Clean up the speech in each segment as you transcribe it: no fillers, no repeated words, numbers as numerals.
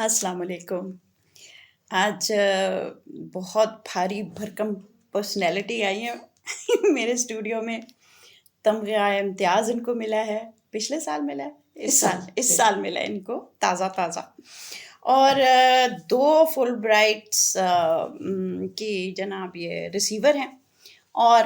السلام علیکم. آج بہت بھاری بھرکم پرسنالٹی آئی ہیں میرے اسٹوڈیو میں. تمغہ امتیاز ان کو ملا ہے، پچھلے سال ملا ہے، اس سال ملا ہے ان کو تازہ. اور دو فل برائٹس کی جناب یہ ریسیور ہیں، اور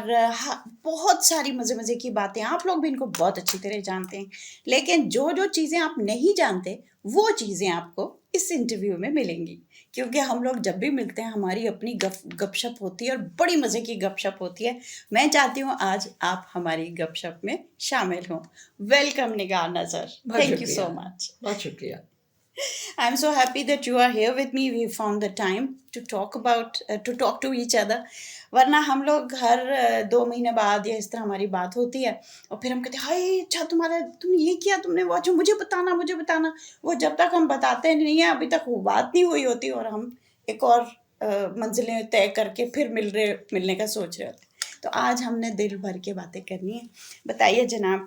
بہت ساری مزے کی باتیں. آپ لوگ بھی ان کو بہت اچھی طرح جانتے ہیں، لیکن جو چیزیں آپ نہیں جانتے وہ چیزیں آپ کو اس انٹرویو میں ملیں گی. کیونکہ ہم لوگ جب بھی ملتے ہیں ہماری اپنی گپ شپ ہوتی ہے، اور بڑی مزے کی گپ شپ ہوتی ہے. میں چاہتی ہوں آج آپ ہماری گپ شپ میں شامل ہوں. ویلکم نگار نظر. تھینک یو سو مچ. بہت شکریہ. I'm so happy that you are here with me. We found the time to talk to each other. ورنہ ہم لوگ ہر 2 مہینے بعد یا اس طرح ہماری بات ہوتی ہے، اور پھر ہم کہتے ہیں ہائے اچھا تم نے یہ کیا، تم نے وہ، اچھا مجھے بتانا. وہ جب تک ہم بتاتے نہیں ہیں ابھی تک وہ بات نہیں ہوئی ہوتی، اور ہم ایک اور منزلیں طے کر کے پھر ملنے کا سوچ رہے ہوتے. تو آج ہم نے دل بھر کے باتیں کرنی ہیں. بتائیے جناب،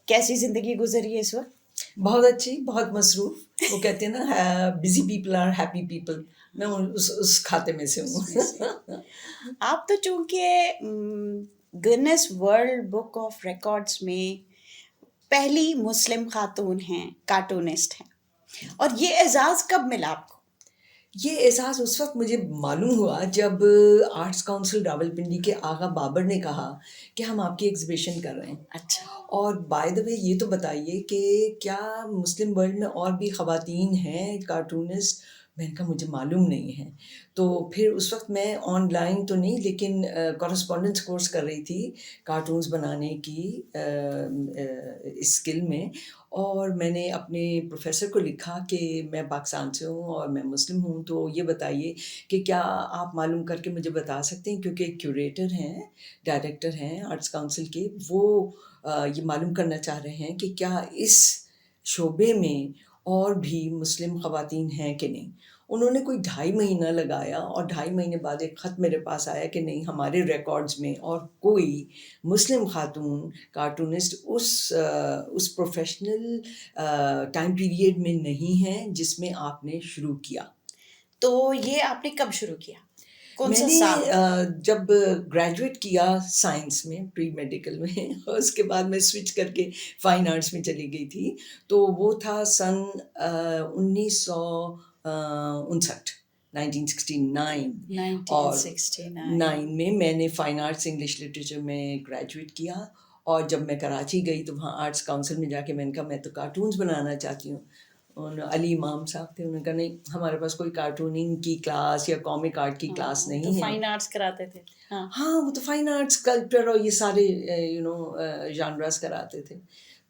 کیسی زندگی گزری ہے اس وقت؟ بہت اچھی، بہت مصروف. وہ کہتے ہیں نا busy people are happy people, میں اس کھاتے میں سے ہوں. آپ تو چونکہ Guinness World Book of Records میں پہلی مسلم خاتون ہیں، کارٹونسٹ ہیں، اور یہ اعزاز کب ملا آپ کو؟ یہ احساس اس وقت مجھے معلوم ہوا جب آرٹس کونسل راولپنڈی کے آغا بابر نے کہا کہ ہم آپ کی ایگزیبیشن کر رہے ہیں. اچھا. اور بائی دا وے یہ تو بتائیے کہ کیا مسلم ورلڈ میں اور بھی خواتین ہیں کارٹونسٹ؟ میں نے کہا مجھے معلوم نہیں ہے. تو پھر اس وقت میں آن لائن تو نہیں لیکن کورسپونڈنس کورس کر رہی تھی کارٹونز بنانے کی اسکل میں. اور میں نے اپنے پروفیسر کو لکھا کہ میں پاکستان سے ہوں اور میں مسلم ہوں، تو یہ بتائیے کہ کیا آپ معلوم کر کے مجھے بتا سکتے ہیں، کیونکہ کیوریٹر ہیں، ڈائریکٹر ہیں آرٹس کونسل کے، وہ یہ معلوم کرنا چاہ رہے ہیں کہ کیا اس شعبے میں اور بھی مسلم خواتین ہیں کہ نہیں. انہوں نے کوئی 2.5 مہینہ لگایا، اور 2.5 مہینے بعد ایک خط میرے پاس آیا کہ نہیں، ہمارے ریکارڈز میں اور کوئی مسلم خاتون کارٹونسٹ اس پروفیشنل ٹائم پیریڈ میں نہیں ہیں جس میں آپ نے شروع کیا. تو یہ آپ نے کب شروع کیا؟ کون میں سا نے سال؟ جب گریجویٹ کیا سائنس میں، پری میڈیکل میں، اس کے بعد میں سوئچ کر کے فائن آرٹس میں چلی گئی تھی. تو وہ تھا سن 1969 اور 1969 میں نے فائن آرٹس انگلش لٹریچر میں گریجویٹ کیا. اور جب میں کراچی گئی تو وہاں آرٹس کونسل میں جا کے میں نے کہا میں تو کارٹونز بنانا چاہتی ہوں. علی امام صاحب تھے، انہوں نے کہا نہیں، ہمارے پاس کوئی کارٹوننگ کی کلاس یا کامک آرٹ کی کلاس نہیں ہے. فائن آرٹس کراتے تھے. ہاں وہ تو فائن آرٹس، کلچر اور یہ سارے جانراز کراتے تھے.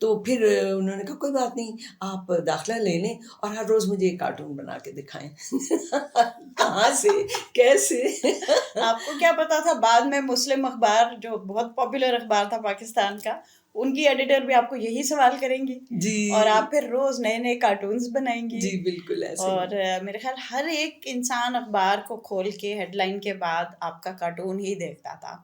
تو پھر انہوں نے کہا کوئی بات نہیں، آپ داخلہ لے لیں اور ہر روز مجھے ایک کارٹون بنا کے دکھائیں. کہاں سے کیسے؟ آپ کو کیا پتا تھا بعد میں مسلم اخبار، جو بہت پاپولر اخبار تھا پاکستان کا، ان کی ایڈیٹر بھی آپ کو یہی سوال کریں گی جی، اور آپ پھر روز نئے کارٹونز بنائیں گی. جی بالکل ایسے. اور میرے خیال ہر ایک انسان اخبار کو کھول کے ہیڈ لائن کے بعد آپ کا کارٹون ہی دیکھتا تھا،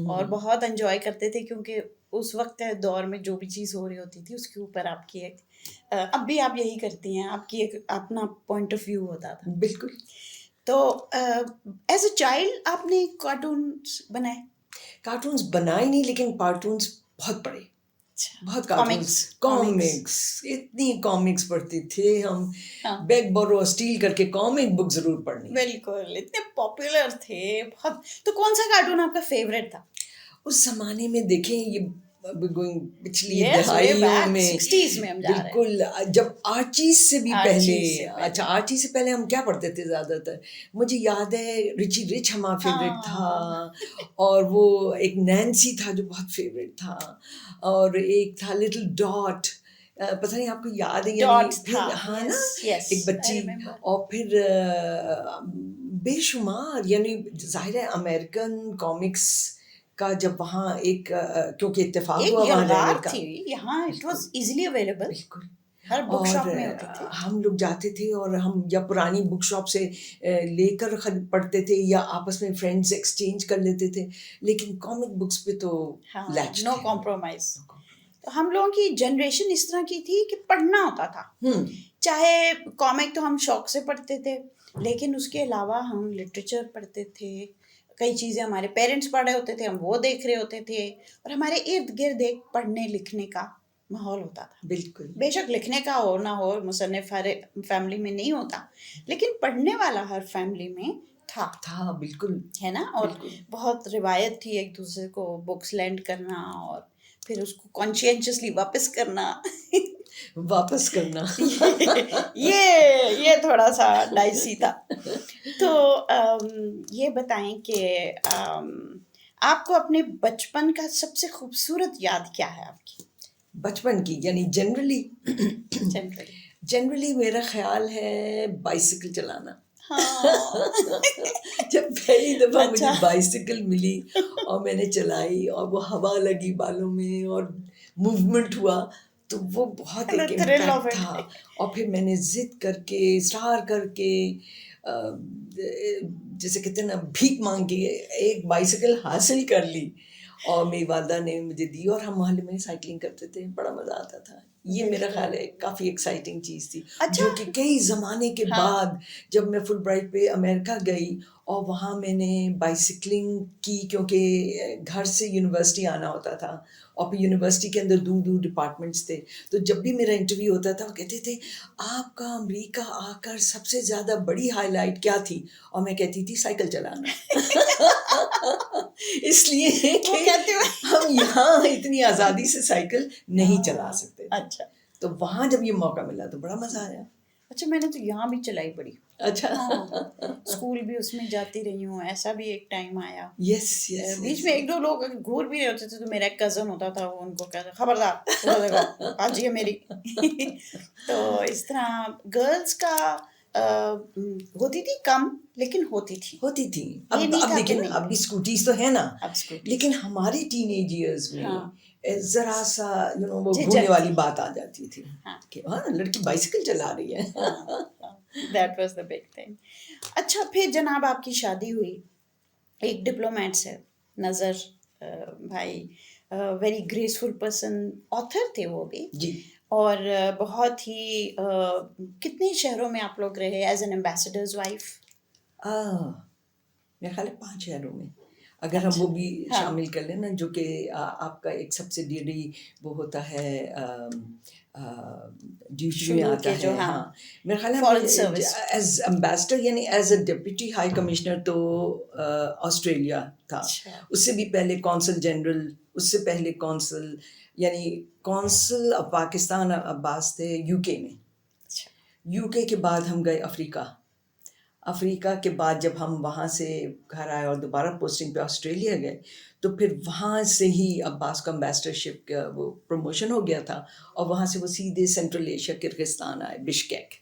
اور بہت انجوائے کرتے تھے، کیونکہ اس وقت دور میں جو بھی چیز ہو رہی ہوتی تھی اس کے اوپر آپ کی ایک، اب بھی آپ یہی کرتی ہیں، آپ کی ایک اپنا پوائنٹ آف ویو ہوتا تھا. بالکل. تو ایز اے چائلڈ آپ نے کارٹونس بنائے؟ کارٹونز بنائے نہیں، لیکن کارٹونز بہت پڑھے، بہت کارٹونز، کامکس، اتنی کامکس پڑھتے تھے ہم. بیگ بورو اسٹیل کر کے کامک بک ضرور پڑھنی. بالکل، اتنے پاپولر تھے بہت. تو کون سا کارٹون آپ کا فیوریٹ تھا اس زمانے میں؟ دیکھیں یہ پچھلی دہائیوں میں، 60s میں ہم جا رہے ہیں، بالکل، جب آرچیز سے بھی پہلے. اچھا آرچیز سے پہلے ہم کیا پڑھتے تھے زیادہ تر؟ مجھے یاد ہے رچی رچ ہمارا فیوریٹ تھا، اور وہ ایک نینسی تھا جو بہت فیوریٹ تھا، اور ایک تھا لٹل ڈاٹ، پتہ نہیں آپ کو یاد ہے یا نہیں؟ ہاں نا، ایک بچی. اور پھر بے شمار، یعنی ظاہر ہے امریکن کامکس کا جب وہاں ایک کیونکہ اتفاق ہوا وہاں رہنے کا، یہاں اٹ واز ایزیلی اویلیبل، بالکل. ہر بک شاپ میں ہوتی تھی. ہم لوگ جاتے تھے اور ہم یا پرانی بک شاپ سے لے کر پڑھتے تھے یا آپس میں فرینڈز ایکسچینج کر لیتے تھے، لیکن کامک بکس پہ تو نو کمپرومائز. تو ہم لوگوں کی جنریشن اس طرح کی تھی کہ پڑھنا ہوتا تھا، چاہے کامک تو ہم شوق سے پڑھتے تھے، لیکن اس کے علاوہ ہم لٹریچر پڑھتے تھے، کئی چیزیں ہمارے پیرنٹس پڑھ رہے ہوتے تھے ہم وہ دیکھ رہے ہوتے تھے، اور ہمارے ارد گرد ایک پڑھنے لکھنے کا ماحول ہوتا تھا. بالکل. بے شک لکھنے کا ہو نہ ہو، مصنف ہر فیملی میں نہیں ہوتا، لیکن پڑھنے والا ہر فیملی میں تھا. بالکل ہے نا. اور بہت روایت تھی ایک دوسرے کو بکس لینڈ کرنا اور پھر اس کو کانشینشیسلی واپس کرنا. یہ تھوڑا سا ڈائسی تھا. تو یہ بتائیں کہ آپ کو اپنے بچپن کا سب سے خوبصورت یاد کیا ہے آپ کی؟ بچپن کی یعنی جنرلی میرا خیال ہے بائسیکل چلانا. جب پہلی دفعہ مجھے بائسیکل ملی اور میں نے چلائی اور وہ ہوا لگی بالوں میں اور موومنٹ ہوا تو وہ بہت ایک امپیکٹ تھا. اور پھر میں نے ضد کر کے اصرار کر کے جیسے کہتے ہیں نا بھیک مانگ کے ایک بائسیکل حاصل کر لی اور میری والدہ نے مجھے دی اور ہم محلے میں سائیکلنگ کرتے تھے. بڑا مزہ آتا تھا. یہ میرا خیال ہے کافی ایکسائٹنگ چیز تھی جو کہ کئی زمانے کے بعد جب میں فل برائٹ پہ امریکہ گئی اور وہاں میں نے بائسیکلنگ کی کیونکہ گھر سے یونیورسٹی آنا ہوتا تھا اور پھر یونیورسٹی کے اندر دور دور ڈپارٹمنٹس تھے. تو جب بھی میرا انٹرویو ہوتا تھا وہ کہتے تھے آپ کا امریکہ آ کر سب سے زیادہ بڑی ہائی لائٹ کیا تھی؟ اور میں کہتی تھی سائیکل چلانا. اس لیے کہ ہم یہاں اتنی آزادی سے سائیکل نہیں چلا سکتے. اچھا. تو وہاں جب یہ موقع ملا تو بڑا مزہ آیا. اچھا. میں نے تو یہاں بھی چلائی بڑی. اچھا. اسکول بھی اس میں جاتی رہی ہوں. ایسا بھی ایک ٹائم آیا یس بیچ میں ایک دو لوگ گھور بھی رہے ہوتے تھے تو میرا ایک کزن ہوتا تھا وہ ان کو کہتا خبردار آج یہ میری. تو اس طرح گرلس کا ہوتی تھی کم لیکن ہوتی تھی. اب دیکھیں نا اب بھی اسکوٹیز تو ہے نا لیکن ہمارے ٹین ایج ایئرز میں ذرا سا وہ گھومنے والی بات آ جاتی تھی کہ ہاں لڑکی بائسیکل چلا رہی ہے. That was the big thing. اچھا پھر جناب آپ کی شادی ہوئی ایک ڈپلومیٹ سے نظر بھائی ویری گریسفل پرسن آتھر تھے وہ بھی جی اور بہت ہی کتنے شہروں میں آپ لوگ رہے ایز این ایمبیسڈرز وائف؟ میرے خیال ہے 5 شہروں میں اگر ہم وہ بھی شامل کر لیں نا جو کہ آپ کا ایک سبسیڈیری وہ ہوتا ہے ڈیوٹی میں آتا ہے. ہاں میرے خیال ہے ایز امبیسڈر یعنی as a deputy high commissioner تو آسٹریلیا تھا. اس سے بھی پہلے کونسل جنرل, اس سے پہلے کونسل یعنی کونسل آف پاکستان عباس تھے یو کے میں. یو کے بعد ہم گئے افریقہ کے بعد جب ہم وہاں سے گھر آئے اور دوبارہ پوسٹنگ پہ آسٹریلیا گئے تو پھر وہاں سے ہی عباس کا امبیسڈرشپ کا وہ پروموشن ہو گیا تھا اور وہاں سے وہ سیدھے سینٹرل ایشیا کرغزستان آئے بشکیک.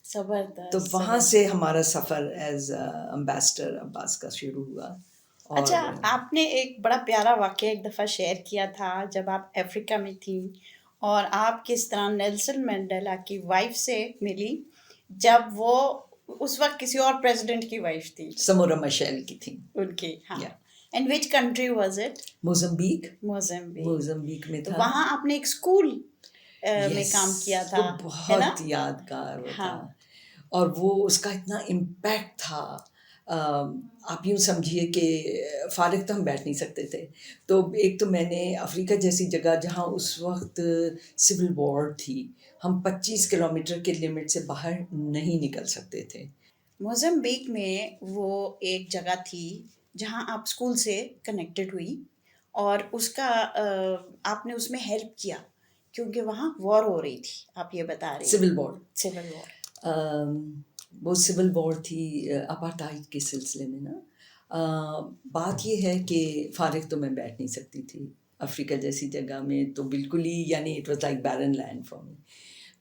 تو وہاں سے ہمارا سفر ایز امبیسڈر عباس کا شروع ہوا. اچھا آپ نے ایک بڑا پیارا واقعہ ایک دفعہ شیئر کیا تھا جب آپ افریقہ میں تھیں اور آپ کس طرح نیلسن مینڈیلا کی وائف سے ملی جب وہ اس وقت کسی اور پریزیڈنٹ کی وائف تھی. سمورا مشیل کی تھی ان کی. ہاں. And which country was it? Mozambique میں تھا. وہاں آپ نے ایک اسکول میں کام کیا تھا. بہت یادگار وہ تھا اور وہ اس کا اتنا امپیکٹ تھا. آپ یوں سمجھیے کہ فارغ تو ہم بیٹھ نہیں سکتے تھے. تو ایک تو میں نے افریقہ جیسی جگہ جہاں اس وقت سول وار تھی ہم 25 کلومیٹر کے لمٹ سے باہر نہیں نکل سکتے تھے. موزمبیق میں وہ ایک جگہ تھی جہاں آپ اسکول سے کنیکٹڈ ہوئی اور اس کا آپ نے اس میں ہیلپ کیا کیونکہ وہاں وار ہو رہی تھی. آپ یہ بتا رہے سول وار. وہ سول وار تھی اپارٹائڈ کے سلسلے میں نا. بات یہ ہے کہ فارغ تو میں بیٹھ نہیں سکتی تھی افریقہ جیسی جگہ میں تو بالکل ہی یعنی it was like barren land for me.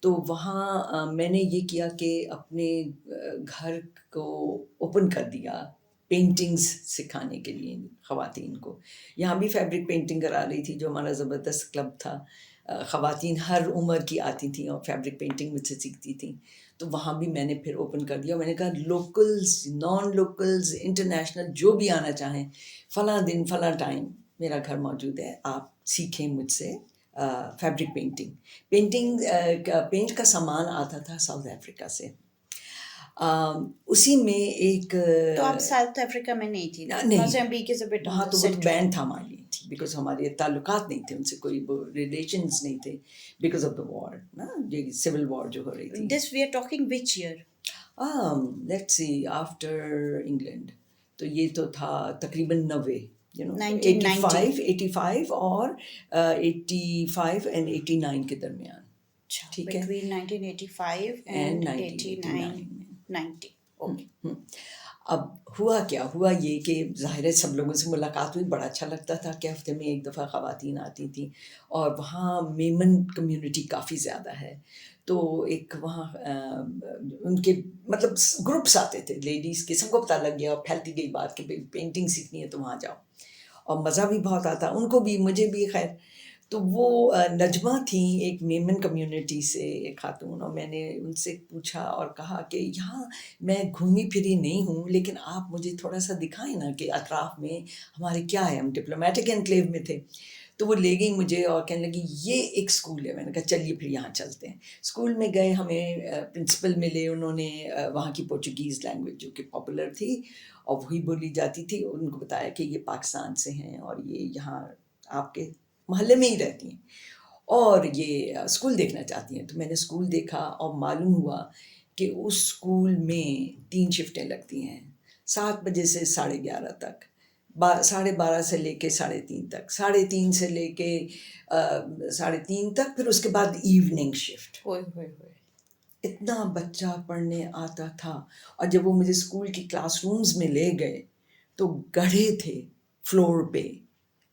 تو وہاں میں نے یہ کیا کہ اپنے گھر کو اوپن کر دیا پینٹنگز سکھانے کے لیے خواتین کو. یہاں بھی فیبرک پینٹنگ کرا رہی تھی جو ہمارا زبردست کلب تھا. خواتین ہر عمر کی آتی تھیں اور فیبرک پینٹنگ مجھ سے سیکھتی تھیں. تو وہاں بھی میں نے پھر اوپن کر دیا. میں نے کہا لوکلز نان لوکلز انٹرنیشنل جو بھی آنا چاہیں فلاں دن فلاں ٹائم میرا گھر موجود ہے آپ سیکھیں مجھ سے فیبرک پینٹ کا سامان آتا تھا ساؤتھ افریقہ سے. اسی میں ایک تو آپ ساؤتھ افریقہ میں نہیں تھی؟ نہیں، موزمبیق از اے بٹ وہاں تو وہ بین تھا ہمارے لیے بیکاز ہمارے تعلقات نہیں تھے ان سے، کوئی ریلیشنز نہیں تھے بیکاز آف دا وار نا، یہ سول وار جو ہو رہی تھی. This we are talking which year? Let's see after England, تو یہ تو تھا تقریباً 90 85 اور 85 اینڈ 89 کے درمیان. ٹھیک ہے، بٹوین 1985 اینڈ اینڈ 1989 میں. 90. اوکے. اب ہوا یہ کہ ظاہر ہے سب لوگوں سے ملاقات ہوئی، بڑا اچھا لگتا تھا کہ ہفتے میں ایک دفعہ خواتین آتی تھیں، اور وہاں میمن کمیونٹی کافی زیادہ ہے، تو ایک وہاں ان کے مطلب گروپس آتے تھے لیڈیز کے، سب کو پتہ لگ گیا اور پھیلتی گئی بات کہ پینٹنگ سیکھنی ہے تو وہاں جاؤ، اور مزہ بھی بہت آتا ان کو بھی مجھے بھی. خیر تو وہ نجمہ تھیں ایک میمن کمیونٹی سے ایک خاتون، اور میں نے ان سے پوچھا اور کہا کہ یہاں میں گھومی پھری نہیں ہوں لیکن آپ مجھے تھوڑا سا دکھائیں نا کہ اطراف میں ہمارے کیا ہے، ہم ڈپلومیٹک انکلیو میں تھے. تو وہ لے گئی مجھے اور کہنے لگی یہ ایک اسکول ہے. میں نے کہا چلیے پھر یہاں چلتے ہیں. اسکول میں گئے، ہمیں پرنسپل ملے، انہوں نے وہاں کی پورچوگیز لینگویج جو کہ پاپولر تھی اور وہی بولی جاتی تھی، ان کو بتایا کہ یہ پاکستان سے ہیں اور یہ یہاں آپ کے محلے میں ہی رہتی ہیں اور یہ اسکول دیکھنا چاہتی ہیں. تو میں نے اسکول دیکھا اور معلوم ہوا کہ اس اسکول میں 3 شفٹیں لگتی ہیں، 7 بجے سے 11:30 تک، 12:30 سے لے کے 3:30 تک، 3:30 سے لے کے 3:30 تک، پھر اس کے بعد ایوننگ شفٹ. اتنا بچہ پڑھنے آتا تھا. اور جب وہ مجھے اسکول کی کلاس رومز میں لے گئے تو گڑھے تھے فلور پہ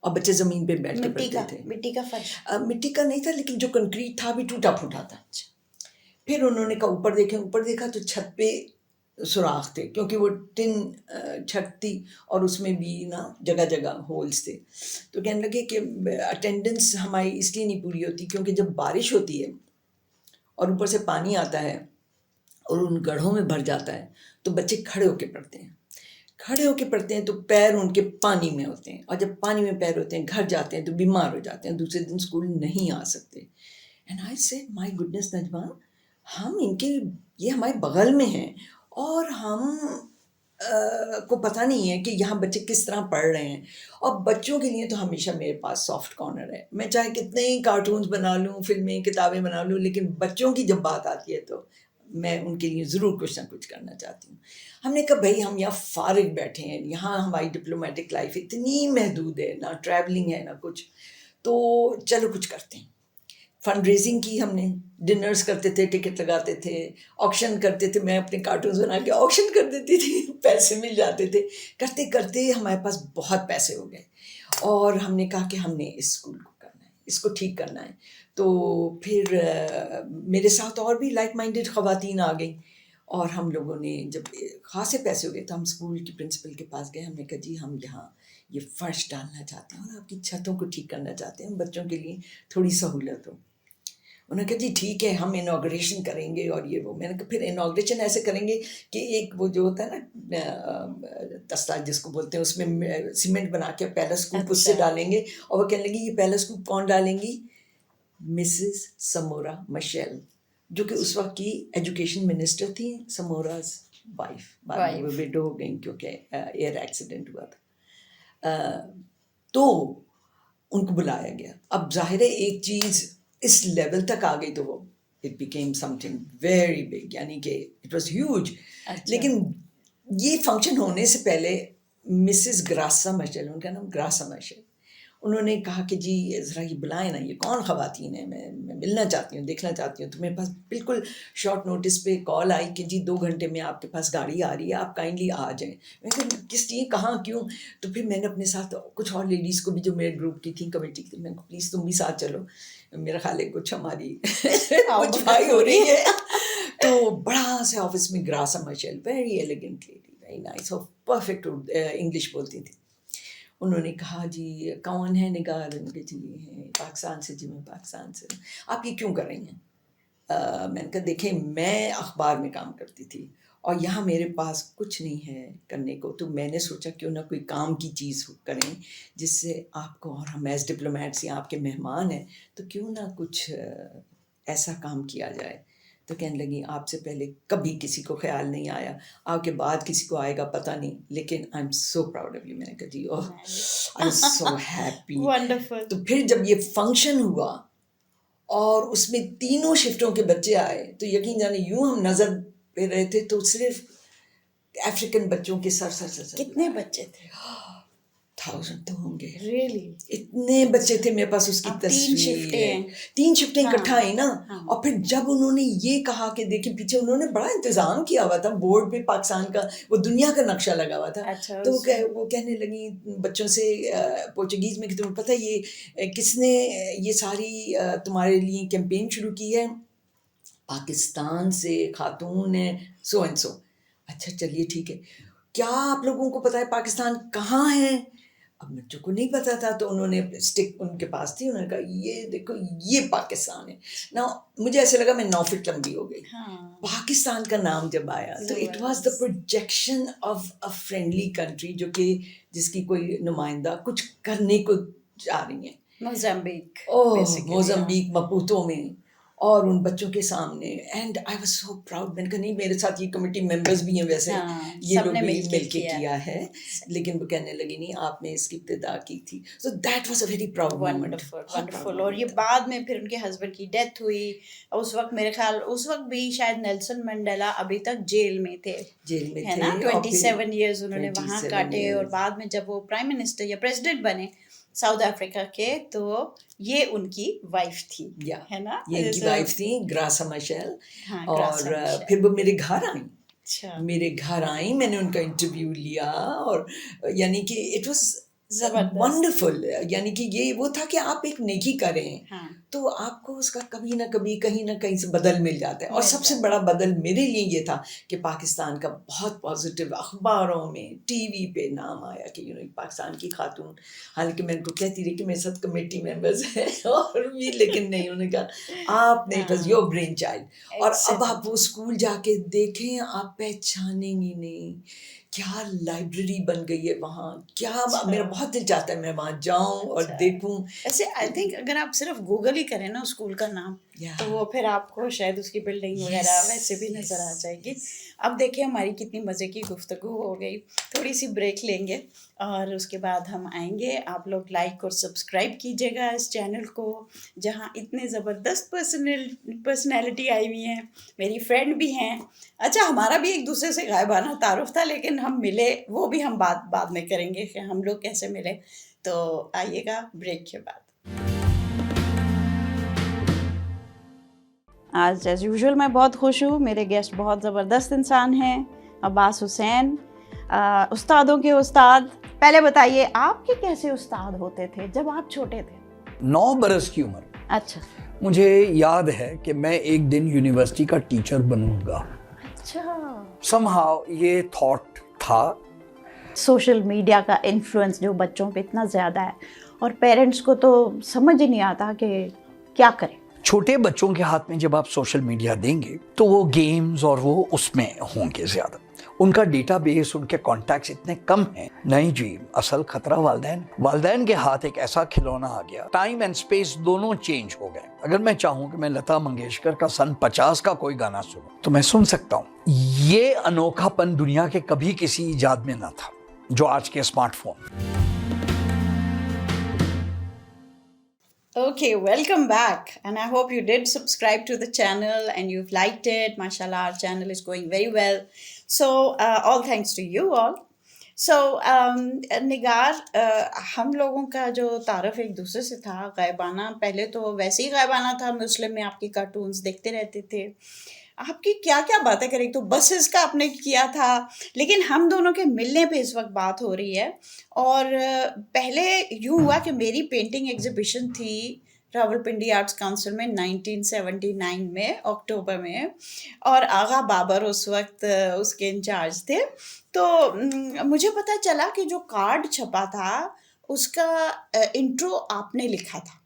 اور بچے زمین پہ بیٹھ کے پڑھتے تھے. مٹی کا فرش؟ مٹی کا نہیں تھا لیکن جو کنکریٹ تھا بھی ٹوٹا پھوٹا تھا. پھر انہوں نے کہا اوپر دیکھا تو چھت پہ سوراخ تھے کیونکہ وہ ٹن چھت تھی اور اس میں بھی نا جگہ جگہ ہولز تھے. تو کہنے لگے کہ اٹینڈنس ہماری اس لیے نہیں پوری ہوتی کیونکہ جب بارش ہوتی ہے اور اوپر سے پانی آتا ہے اور ان گڑھوں میں بھر جاتا ہے تو بچے کھڑے ہو کے پڑھتے ہیں تو پیر ان کے پانی میں ہوتے ہیں، اور جب پانی میں پیر ہوتے ہیں گھر جاتے ہیں تو بیمار ہو جاتے ہیں، دوسرے دن اسکول نہیں آ سکتے. And I said my goodness Najma, ہم ان کے یہ ہمارے بغل میں ہیں اور ہم کو پتہ نہیں ہے کہ یہاں بچے کس طرح پڑھ رہے ہیں. اور بچوں کے لیے تو ہمیشہ میرے پاس سافٹ کارنر ہے، میں چاہے کتنے ہی کارٹونز بنا لوں، فلمیں کتابیں بنا لوں، لیکن بچوں کی جب بات آتی ہے تو میں ان کے لیے ضرور کچھ نہ کچھ کرنا چاہتی ہوں. ہم نے کہا بھائی ہم یہاں فارغ بیٹھے ہیں، یہاں ہماری ڈپلومیٹک لائف اتنی محدود ہے، نہ ٹریولنگ ہے نہ کچھ، تو چلو کچھ کرتے ہیں. فنڈ ریزنگ کی ہم نے، ڈنرز کرتے تھے، ٹکٹ لگاتے تھے، آکشن کرتے تھے، میں اپنے کارٹونز بنا کے آکشن کر دیتی تھی، پیسے مل جاتے تھے. کرتے کرتے ہمارے پاس بہت پیسے ہو گئے اور ہم نے کہا کہ ہم نے اس اسکول کو کرنا ہے، اس کو ٹھیک کرنا ہے. تو پھر میرے ساتھ اور بھی لائک مائنڈیڈ خواتین آ گئیں اور ہم لوگوں نے جب خاصے پیسے ہو گئے تو ہم اسکول کی پرنسپل کے پاس گئے. ہم نے کہا جی ہم یہاں یہ فرش ڈالنا چاہتے ہیں اور آپ کی چھتوں کو ٹھیک کرنا چاہتے ہیں، بچوں کے لیے تھوڑی سہولت ہو. انہوں نے کہا جی ٹھیک ہے ہم انوگریشن کریں گے اور یہ وہ. میں نے کہا پھر انوگریشن ایسے کریں گے کہ ایک وہ جو ہوتا ہے نا تسلا جس کو بولتے ہیں، اس میں سیمنٹ بنا کے پہلا اسکوپ اس سے ڈالیں گے اور وہ کہنے لگی یہ پہلا اسکوپ کون ڈالیں گی؟ مسز سمورا مشیل، جو کہ اس وقت کی ایجوکیشن منسٹر تھیں، سموراز وائف. بعد میں وہ ویڈو ہو گئیں کیونکہ ایئر ایکسیڈنٹ ہوا تھا. تو ان کو بلایا گیا. اب ظاہر ہے ایک چیز اس لیول تک آ گئی تو وہ it became some thing very big, یعنی کہ اٹ واز ہیوج. لیکن یہ فنکشن ہونے سے پہلے مسز گراسا مشیل، ان کا نام گراسا مشیل، انہوں نے کہا کہ جی ذرا یہ بلائیں نا، یہ کون خواتین ہیں، میں ملنا چاہتی ہوں، دیکھنا چاہتی ہوں. تو میرے پاس بالکل شارٹ نوٹس پہ کال آئی کہ جی 2 گھنٹے میں آپ کے پاس گاڑی آ رہی ہے، آپ کائنڈلی آ جائیں. میں کہا کس لیے، کہاں، کیوں؟ تو پھر میں نے اپنے ساتھ کچھ اور لیڈیز کو بھی جو میرے گروپ کی تھیں، کمیٹی کی تھی، میں نے کہا پلیز تم بھی ساتھ چلو، میرا خیال ہے کچھ ہماری کچھ بھائی ہو رہی ہے. تو بڑا سے آفس میں Grasa Michelle, very elegant lady, very nice اور پرفیکٹ انگلش بولتی تھی. انہوں نے کہا جی کون ہے نگار؟ کہ جی ہیں پاکستان سے. جی میں پاکستان سے. آپ یہ کیوں کر رہی ہیں؟ میں نے کہا دیکھیں میں اخبار میں کام کرتی تھی اور یہاں میرے پاس کچھ نہیں ہے کرنے کو، تو میں نے سوچا کیوں نہ کوئی کام کی چیز کریں جس سے آپ کو، اور ہم ایز ڈپلومیٹس یا آپ کے مہمان ہیں تو کیوں نہ کچھ ایسا کام کیا جائے. تو کہنے لگی آپ سے پہلے کبھی کسی کو خیال نہیں آیا، آپ کے بعد کسی کو آئے گا پتہ نہیں، لیکن I am so proud of you. میں نے کہا جی oh I am so happy. Wonderful. تو پھر جب یہ فنکشن ہوا اور اس میں تینوں شفٹوں کے بچے آئے تو یقین جانے یوں ہم نظر پہ رہے تھے تو صرف افریقن بچوں کے سر کتنے بچے تھے؟ 1000 تو ہوں گے. ریئلی؟ اتنے بچے تھے میرے پاس، اس کی تصویر ہے. 3 شفٹیں اکٹھا آئی نا. اور پھر جب انہوں نے یہ کہا کہ دیکھیں پیچھے انہوں نے بڑا انتظام کیا ہوا تھا، بورڈ پہ پاکستان کا وہ دنیا کا نقشہ لگا ہوا تھا. تو وہ کہنے لگی بچوں سے پورچوگیز میں کہ تمہیں پتہ یہ کس نے یہ ساری تمہارے لیے کیمپین شروع کی ہے؟ پاکستان سے خاتون ہے سو اینڈ سو. اچھا چلیے ٹھیک ہے، کیا آپ لوگوں کو پتہ ہے پاکستان کہاں ہے؟ اب بچوں کو نہیں پتا تھا تو انہوں نے اسٹک ان کے پاس تھی، انہوں نے کہا یہ دیکھو یہ پاکستان ہے نا. مجھے ایسے لگا میں 9 فٹ لمبی ہو گئی. پاکستان کا نام جب آیا تو it was the projection of a friendly country جو کہ جس کی کوئی نمائندہ کچھ کرنے کو جا رہی ہیں. موزمبیق مپوتو میں، اور ان بچوں کے سامنے. And I was so proud. میں نے کہا نہیں میرے ساتھ یہ کمیٹی ممبرز بھی ہیں ویسے یہ لوگ بھی مل کے کیا ہے، لیکن وہ کہنے لگی نہیں آپ نے اس کی ابتدا کی تھی. So that was a very proud moment. Wonderful. اور یہ بعد میں پھر ان کے ہسبینڈ کی ڈیتھ ہوئی. اس وقت میرے خیال اس وقت بھی شاید نیلسن منڈیلا ابھی تک جیل میں تھے، ہے نا. 27 ایئرز انہوں نے وہاں کاٹے. اور بعد میں جب وہ پرائم منسٹر یا پریزیڈنٹ بنے ساؤتھ افریقہ کے تو یہ ان کی وائف تھی، ہے نا. یہ ان کی وائف تھی گراسا مشیل. اور پھر وہ میرے گھر آئیں، میں نے ان کا انٹرویو لیا. اور یعنی کہ اٹ واز ونڈرفل. یعنی کہ یہ وہ تھا کہ آپ ایک نیکی کریں تو آپ کو اس کا کبھی نہ کبھی کہیں نہ کہیں سے بدل مل جاتا ہے. اور سب سے بڑا بدل میرے لیے یہ تھا کہ پاکستان کا بہت پازیٹیو اخباروں میں ٹی وی پہ نام آیا کہ پاکستان کی خاتون. حالانکہ میں ان کو کہتی رہی کہ میرے ساتھ کمیٹی ممبرز ہیں اور بھی، لیکن نہیں، انہوں نے کہا آپ نے it was your brain child. اور اب آپ وہ اسکول جا کے دیکھیں آپ پہچانیں گی نہیں. کیا لائبریری بن گئی ہے وہاں، کیا میرا بہت دل چاہتا ہے میں وہاں جاؤں اور دیکھوں. ایسے آئی تھنک اگر آپ صرف گوگل ہی کریں نا اسکول کا نام تو وہ پھر آپ کو شاید اس کی بلڈنگ وغیرہ ویسے بھی نظر آ جائے گی. اب دیکھیں ہماری کتنی مزے کی گفتگو ہو گئی. تھوڑی سی بریک لیں گے اور اس کے بعد ہم آئیں گے. آپ لوگ لائک اور سبسکرائب کیجیے گا اس چینل کو جہاں اتنے زبردست پرسنالٹی آئی ہوئی ہیں، میری فرینڈ بھی ہیں. اچھا ہمارا بھی ایک دوسرے سے غائبانہ تعارف تھا لیکن ہم ملے، وہ بھی ہم بعد میں کریں گے کہ ہم لوگ کیسے ملے. تو آئیے گا بریک کے بعد. آج ایز یوزول میں بہت خوش ہوں. میرے گیسٹ بہت زبردست انسان ہیں. عباس حسین، استادوں کے استاد. پہلے بتائیے آپ کے کیسے استاد ہوتے تھے جب آپ چھوٹے تھے؟ 9 برس کی عمر. اچھا. مجھے یاد ہے کہ میں ایک دن یونیورسٹی کا ٹیچر بنوں گا. اچھا. somehow یہ تھاٹ تھا. سوشل میڈیا کا انفلوئنس جو بچوں پہ اتنا زیادہ ہے اور پیرنٹس کو تو سمجھ ہی نہیں آتا کہ کیا کریں. چھوٹے بچوں کے ہاتھ میں جب آپ سوشل میڈیا دیں گے تو وہ گیمز اور وہ اس میں ہوں گے زیادہ. ان کا ڈیٹا بیس، ان کے کانٹیکٹس اتنے کم ہیں. نہیں جی، اصل خطرہ والدین کے ہاتھ ایک ایسا کھلونا آ گیا. ٹائم اینڈ اسپیس دونوں چینج ہو گئے. اگر میں چاہوں کہ میں لتا منگیشکر کا سن 50 کا کوئی گانا سنوں تو میں سن سکتا ہوں. یہ انوکھا پن دنیا کے کبھی کسی ایجاد میں نہ تھا جو آج کے smart phone. Okay, welcome back and I hope you did subscribe to the channel and you've liked it. MashaAllah, our channel is going very well. So, all thanks to you all. So, نگار، ہم لوگوں کا جو تعارف ایک دوسرے سے تھا غائبانہ، پہلے تو ویسے ہی غائبانہ تھا. مسلم میں آپ کی کارٹونز دیکھتے رہتے تھے. آپ کی کیا کیا باتیں کریں تو بسز کا آپ نے کیا تھا، لیکن ہم دونوں کے ملنے پہ اس وقت بات ہو رہی ہے. اور پہلے یوں ہوا کہ میری پینٹنگ ایگزیبیشن تھی راولپنڈی آرٹس کاؤنسل میں 1979 میں اکتوبر میں، اور آغا بابر اس وقت اس کے انچارج تھے. تو مجھے پتہ چلا کہ جو کارڈ چھپا تھا اس کا انٹرو آپ نے لکھا تھا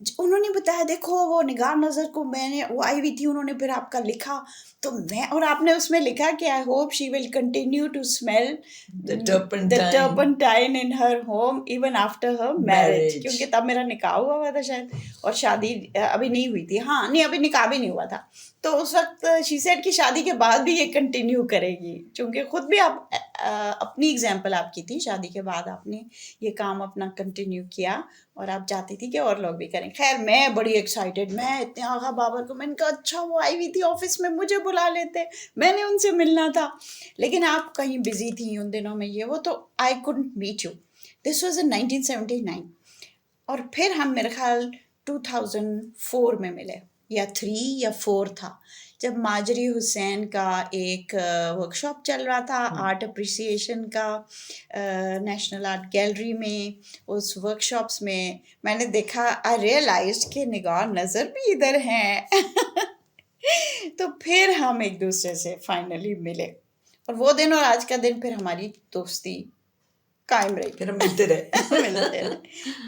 انہوں نے بتایا دیکھو وہ نگار نظر کو میں نے وہ آئی ہوئی تھی, انہوں نے پھر آپ کا لکھا تو میں, اور آپ نے اس میں لکھا کہ I hope she will continue to smell The turpentine. Turpentine in her home even after her marriage, Marriage. کیونکہ تب میرا نکاح ہوا تھا شاید, اور شادی ابھی نہیں ہوئی تھی. ہاں نہیں, ابھی نکاح بھی نہیں ہوا تھا. تو اس وقت شی سیڈ کی شادی کے بعد بھی یہ کنٹینیو کرے گی, چونکہ خود بھی آپ اپنی اگزامپل آپ کی تھی, شادی کے بعد آپ نے یہ کام اپنا کنٹینیو کیا اور آپ چاہتی تھی کہ اور لوگ بھی کریں. خیر میں بڑی ایکسائٹیڈ, میں اتنے آغا بابر کو میں نے کہا اچھا وہ آئی ہوئی تھی آفس میں, مجھے بلا لیتے, میں نے ان سے ملنا تھا, لیکن آپ کہیں بزی تھیں ان دنوں میں یہ وہ, تو آئی couldn't meet you. This was in 1979. اور پھر ہم میرے خیال 2004 میں ملے, یا 3 یا 4 تھا, جب ماجری حسین کا ایک ورک شاپ چل رہا تھا آرٹ اپریسیشن کا نیشنل آرٹ گیلری میں. اس ورک شاپس میں میں نے دیکھا, آئی ریئلائزڈ کہ نگار نظر بھی ادھر ہیں. تو پھر ہم ایک دوسرے سے فائنلی ملے, اور وہ دن اور آج کا دن پھر ہماری دوستی قائم رہی, پھر ہم ملتے رہے. ملتے رہے.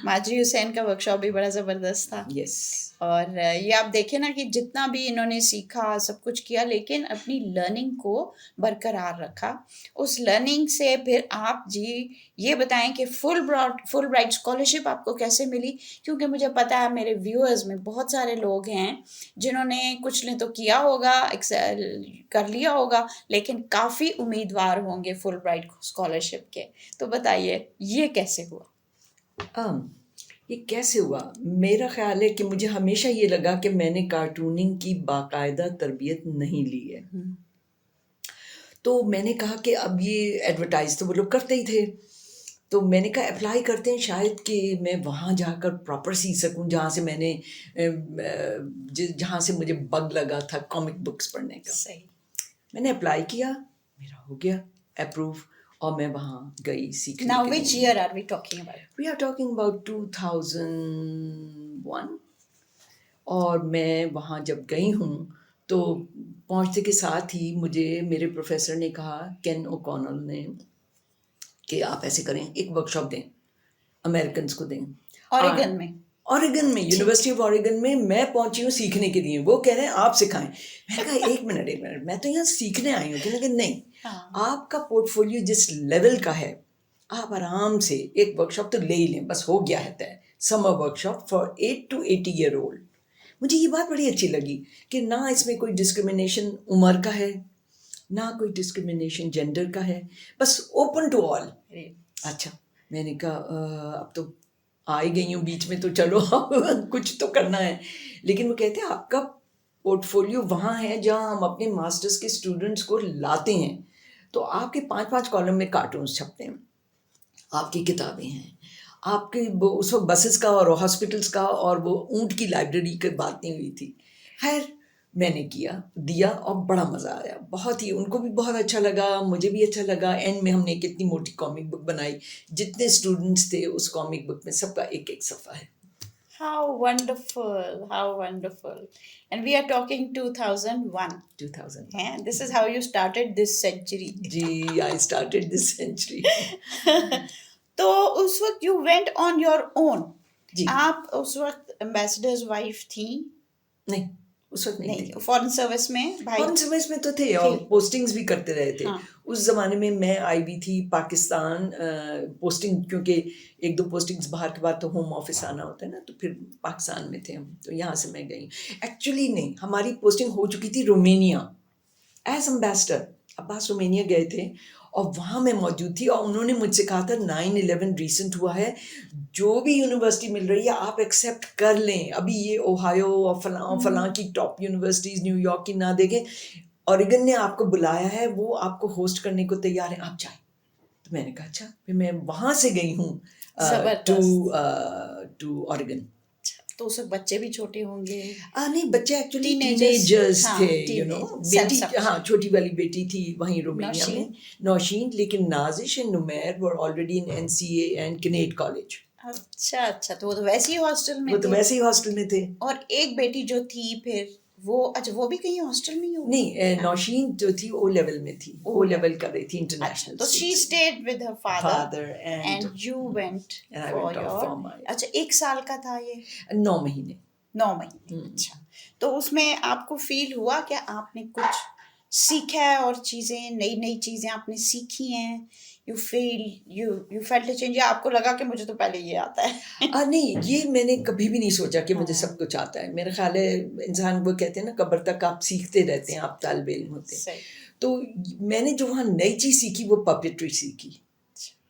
ماجری حسین کا ورک شاپ بھی بڑا زبردست تھا. یس. اور یہ آپ دیکھیں نا کہ جتنا بھی انہوں نے سیکھا سب کچھ کیا, لیکن اپنی لرننگ کو برقرار رکھا. اس لرننگ سے پھر آپ جی یہ بتائیں کہ فل برائٹ اسکالرشپ آپ کو کیسے ملی, کیونکہ مجھے پتا ہے میرے ویورز میں بہت سارے لوگ ہیں جنہوں نے کچھ نے تو کیا ہوگا, کر لیا ہوگا, لیکن کافی امیدوار ہوں گے فل برائٹ اسکالرشپ کے. تو بتائیے یہ کیسے ہوا؟ یہ کیسے ہوا؟ میرا خیال ہے کہ مجھے ہمیشہ یہ لگا کہ میں نے کارٹوننگ کی باقاعدہ تربیت نہیں لی ہے. تو میں نے کہا کہ اب یہ ایڈورٹائز تو وہ لوگ کرتے ہی تھے, تو میں نے کہا اپلائی کرتے ہیں, شاید کہ میں وہاں جا کر پراپر سیکھ سکوں جہاں سے میں نے جہاں سے مجھے بگ لگا تھا کامک بکس پڑھنے کا. صحیح. میں نے اپلائی کیا, میرا ہو گیا اپروو, اور میں وہاں گئی سیکھنے Now کے which لیے. year are we talking about? We are talking about 2001. اور میں وہاں جب گئی ہوں تو پہنچتے کے ساتھ ہی مجھے میرے پروفیسر نے کہا, کین اوکونل نے, کہ آپ ایسے کریں ایک ورک شاپ دیں, امریکنس کو دیں. اوریگن میں. اوریگن میں, یونیورسٹی آف اوریگن میں. میں پہنچی ہوں سیکھنے کے لیے, وہ کہہ رہے ہیں آپ سکھائیں. میں نے کہا ایک منٹ, میں تو یہاں سیکھنے آئی ہوں. کہ نہیں, آپ کا پورٹ فولیو جس لیول کا ہے آپ آرام سے ایک ورک شاپ تو لے ہی لیں, بس ہو گیا ہے. سمر work shop for 8 to 80 year old. مجھے یہ بات بڑی اچھی لگی کہ نہ اس میں کوئی ڈسکرمنیشن عمر کا ہے, نہ کوئی ڈسکرمنیشن جینڈر کا ہے, بس اوپن ٹو آل. اچھا, میں نے کہا اب تو آ ہی گئی ہوں بیچ میں, تو چلو کچھ تو کرنا ہے. لیکن وہ کہتے ہیں آپ کا پورٹ فولیو وہاں ہے جہاں ہم اپنے ماسٹرز کے اسٹوڈنٹس کو لاتے ہیں, تو آپ کے 5 کالم میں کارٹونس چھپتے ہیں, آپ کی کتابیں ہیں, آپ کے اس وقت بسز کا اور ہاسپٹلس کا اور وہ اونٹ کی لائبریری کی بات نہیں ہوئی تھی. خیر میں نے دیا اور بڑا مزہ آیا, بہت ہی, ان کو بھی بہت اچھا لگا, مجھے بھی اچھا لگا. اینڈ میں ہم نے کتنی موٹی کامک بک بنائی, جتنے اسٹوڈنٹس تھے اس کامک بک میں سب کا ایک ایک صفحہ ہے. How wonderful, how wonderful. And we are talking 2001. 2000. And this is how you started this century. G, I started this century. تو اس وقت you went on your own. جی. آپ اس وقت ایمبیسڈرز وائف تھیں؟ نہیں, اس وقت نہیں تھی. فورن سروس میں بھائی فورن سروس میں تو تھے اور پوسٹنگز بھی کرتے رہے تھے. اس زمانے میں میں آئی بھی تھی پاکستان پوسٹنگ, کیونکہ 1-2 پوسٹنگز باہر کے بعد تو ہوم آفس آنا ہوتا ہے نا, تو پھر پاکستان میں تھے ہم, تو یہاں سے میں گئی. ایکچولی نہیں, ہماری پوسٹنگ ہو چکی تھی رومینیا ایز امبیسڈر. عباس رومینیا گئے تھے اور وہاں میں موجود تھی, اور انہوں نے مجھ سے کہا تھا 9/11 ریسنٹ ہوا ہے, جو بھی یونیورسٹی مل رہی ہے آپ ایکسیپٹ کر لیں, ابھی یہ اوہایو اور فلاں کی ٹاپ یونیورسٹیز نیو یارک کی نہ دیکھیں, اوریگن نے آپ کو بلایا ہے, وہ آپ کو ہوسٹ کرنے کو تیار ہیں, آپ جائیں. تو میں نے کہا اچھا. پھر میں وہاں سے گئی ہوں ٹو اوریگن. تو اس وقت بچے بھی چھوٹے ہوں گے؟ نہیں, بچے ایکچولی ٹینیجرز تھے, یو نو. بیٹی, ہاں چھوٹی والی بیٹی تھی وہیں رومینیا میں, نوشین. لیکن Nazish and Numair were already in NCA and Kinnaird college. اچھا, تو وہ تو ویسے ہی ہاسٹل میں وہ تو ویسے ہی ہاسٹل میں تھے. اور ایک بیٹی جو تھی پھر وہ اچھا وہ بھی کہیں ہاسٹل میں ہی ہوگی؟ نہیں، نوشین جو تھی او لیول میں تھی، او لیول کر رہی تھی اچھا انٹرنیشنل. تو she stayed with her father father and and you went and I for went off your for my اچھا 1 سال کا تھا یہ 9 مہینے. 9 مہینے. اچھا تو اس میں آپ کو فیل ہوا کہ آپ نے کچھ سیکھا ہے اور چیزیں نئی چیزیں آپ نے سیکھی ہیں؟ یو فیلٹ اے چینج یا آپ کو لگا کہ مجھے تو پہلے یہ آتا ہے؟ نہیں، یہ میں نے کبھی بھی نہیں سوچا کہ مجھے سب کچھ آتا ہے. میرا خیال ہے انسان وہ کہتے ہیں نا قبر تک آپ سیکھتے رہتے ہیں، آپ طالب علم ہوتے ہیں. صحیح. تو میں نے جو وہاں نئی چیز سیکھی وہ پپیٹری سیکھی،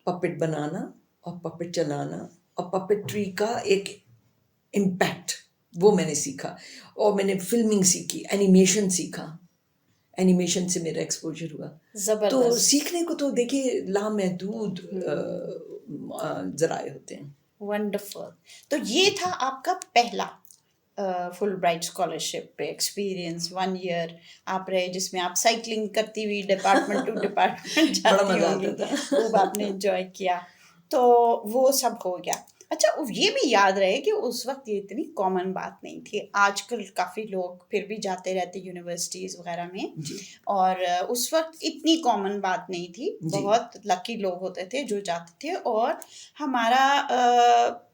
پپٹ بنانا اور پپٹ چلانا اور پپٹری کا ایک امپیکٹ وہ میں نے سیکھا. اور میں نے فلمنگ سیکھی، اینیمیشن سیکھا، اینیمیشن سے میرا ایکسپوجر ہوا. تو سیکھنے کو تو دیکھیے لامحدود ذرائع ہوتے ہیں. ونڈرفل. تو یہ تھا آپ کا پہلا فل برائٹ اسکالرشپ پہ ایکسپیرئنس. 1 ایئر آپ رہے جس میں آپ سائیکلنگ کرتی ہوئی ڈپارٹمنٹ ٹو ڈپارٹمنٹ بڑا جاتی مزہ ہوں گی، آتا تھا. خوب آپ نے انجوائے کیا. تو وہ سب ہو گیا. اچھا یہ بھی یاد رہے کہ اس وقت یہ اتنی کامن بات نہیں تھی. آج کل کافی لوگ پھر بھی جاتے رہتے یونیورسٹیز وغیرہ میں، اور اس وقت اتنی کامن بات نہیں تھی. بہت لکی لوگ ہوتے تھے جو جاتے تھے. اور ہمارا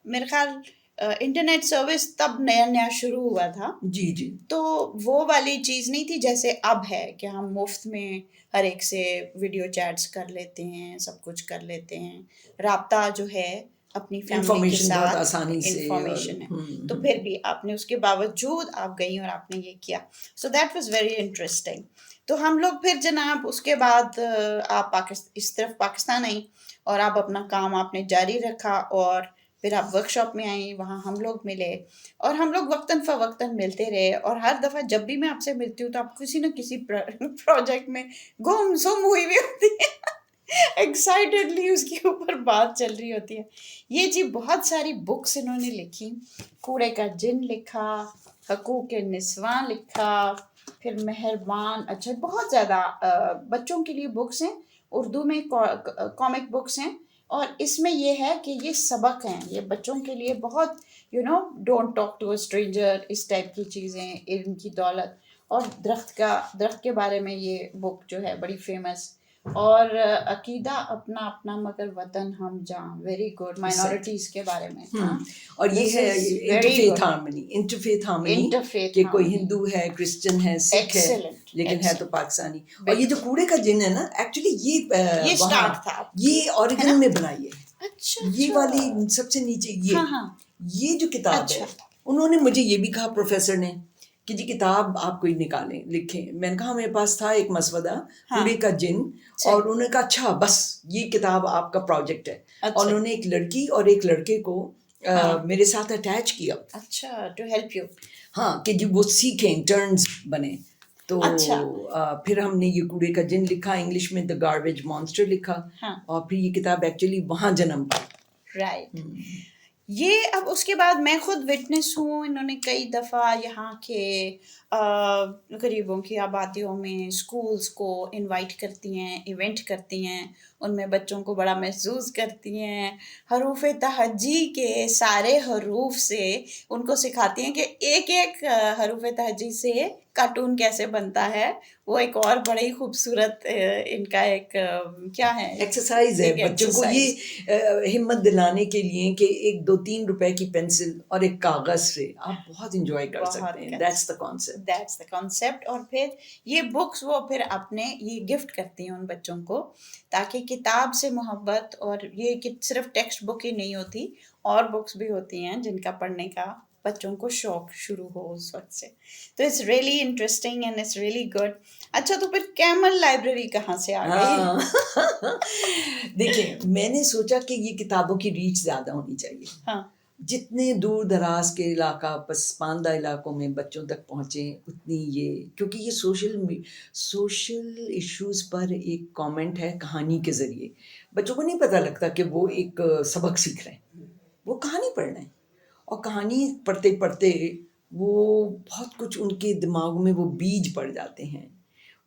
میرے خیال انٹرنیٹ سروس تب نیا شروع ہوا تھا. جی تو وہ والی چیز نہیں تھی جیسے اب ہے کہ ہم مفت میں ہر ایک سے ویڈیو چیٹس کر لیتے ہیں، سب کچھ کر لیتے ہیں. رابطہ جو ہے اپنی فیملی کے ساتھ بہت آسانی سے انفارمیشن ہے. تو پھر بھی آپ نے اس کے باوجود آپ گئی اور آپ نے یہ کیا. So that was very interesting. تو ہم لوگ پھر جناب اس کے بعد آپ اس طرف پاکستان آئیں اور آپ اپنا کام آپ نے جاری رکھا، اور پھر آپ ورک شاپ میں آئیں، وہاں ہم لوگ ملے اور ہم لوگ وقتاً فوقتاً ملتے رہے. اور ہر دفعہ جب بھی میں آپ سے ملتی ہوں تو آپ کسی نہ کسی پروجیکٹ میں گم سم ہوئی ہوئی ہوتی ہے، ایکسائٹیڈلی اس کے اوپر بات چل رہی ہوتی ہے. یہ جی بہت ساری بکس انہوں نے لکھی. کوڑے کا جن لکھا، حقوق نسواں لکھا، پھر مہربان. اچھا بہت زیادہ بچوں کے لیے بکس ہیں، اردو میں کامک بکس ہیں. اور اس میں یہ ہے کہ یہ سبق ہیں، یہ بچوں کے لیے بہت don't talk to a stranger, اس ٹائپ کی چیزیں، علم کی دولت. اور درخت کے بارے میں یہ بک جو ہے بڑی فیمس. اور عقیدہ اپنا اپنا مگر وطن ہم جاں، ویری گڈ. مائنورٹیز کے بارے میں. اور یہ ہے انٹرفیتھ ہارمنی کہ کوئی ہندو ہے، کرسچن ہے، سکھ ہے، لیکن ہے تو پاکستانی. اور یہ جو کوڑے کا جن ہے نا، ایکچولی یہ اسٹارٹ تھا، یہ اوریگن میں بنائی ہے. اچھا یہ والی سب سے نیچے یہ جو کتاب ہے، انہوں نے مجھے یہ بھی کہا پروفیسر نے کہ جی کتاب آپ کوئی نکالیں لکھیں. میں نے کہا میرے پاس تھا ایک مسودہ کوڑے کا جن، اور انہوں نے کہا اچھا بس یہ کتاب آپ کا پروجیکٹ ہے. اور انہوں نے ایک لڑکی اور ایک لڑکے کو میرے ساتھ اٹیچ کیا. اچھا ٹو ہیلپ یو. ہاں کہ جی وہ سیکھیں، ٹرنز بنے. تو پھر ہم نے یہ کوڑے کا جن لکھا، انگلش میں دا گاربیج مانسٹر لکھا. اور پھر یہ کتاب ایکچولی وہاں جنم پائی. رائٹ. یہ اب اس کے بعد میں خود وٹنس ہوں. انہوں نے کئی دفعہ یہاں کے غریبوں کی آبادیوں میں اسکولس کو انوائٹ کرتی ہیں، ایونٹ کرتی ہیں، ان میں بچوں کو بڑا محظوظ کرتی ہیں. حروف تہجی کے سارے حروف سے ان کو سکھاتی ہیں کہ ایک ایک حروف تہجی سے کارٹون کیسے بنتا ہے. وہ ایک اور بڑا ہی خوبصورت ان کا ایک کیا ہے ایکسرسائز ہے بچوں کو، یہ ہمت دلانے کے لیے کہ 1-2-3 روپے کی پینسل اور ایک کاغذ سے آپ بہت انجوائے کر سکتے ہیں. That's the concept. اور پھر یہ بکس وہ پھر اپنے یہ گفٹ کرتی ہیں ان بچوں کو، تاکہ کتاب سے محبت، اور یہ صرف ٹیکسٹ بک ہی نہیں ہوتی، اور بکس بھی ہوتی ہیں جن کا پڑھنے کا بچوں کو شوق شروع ہو اس وقت سے. تو it's really interesting and it's really good. اچھا تو پھر کیمل لائبریری کہاں سے آ گئی؟ دیکھیں میں نے سوچا کہ یہ کتابوں کی ریچ زیادہ ہونی چاہیے. جتنے دور دراز کے علاقہ پسماندہ علاقوں میں بچوں تک پہنچیں اتنی یہ، کیونکہ یہ سوشل ایشوز پر ایک کامنٹ ہے کہانی کے ذریعے. بچوں کو نہیں پتہ لگتا کہ وہ ایک سبق سیکھ رہے ہیں، وہ کہانی پڑھ رہے ہیں. اور کہانی پڑھتے پڑھتے وہ بہت کچھ ان کے دماغ میں وہ بیج پڑ جاتے ہیں.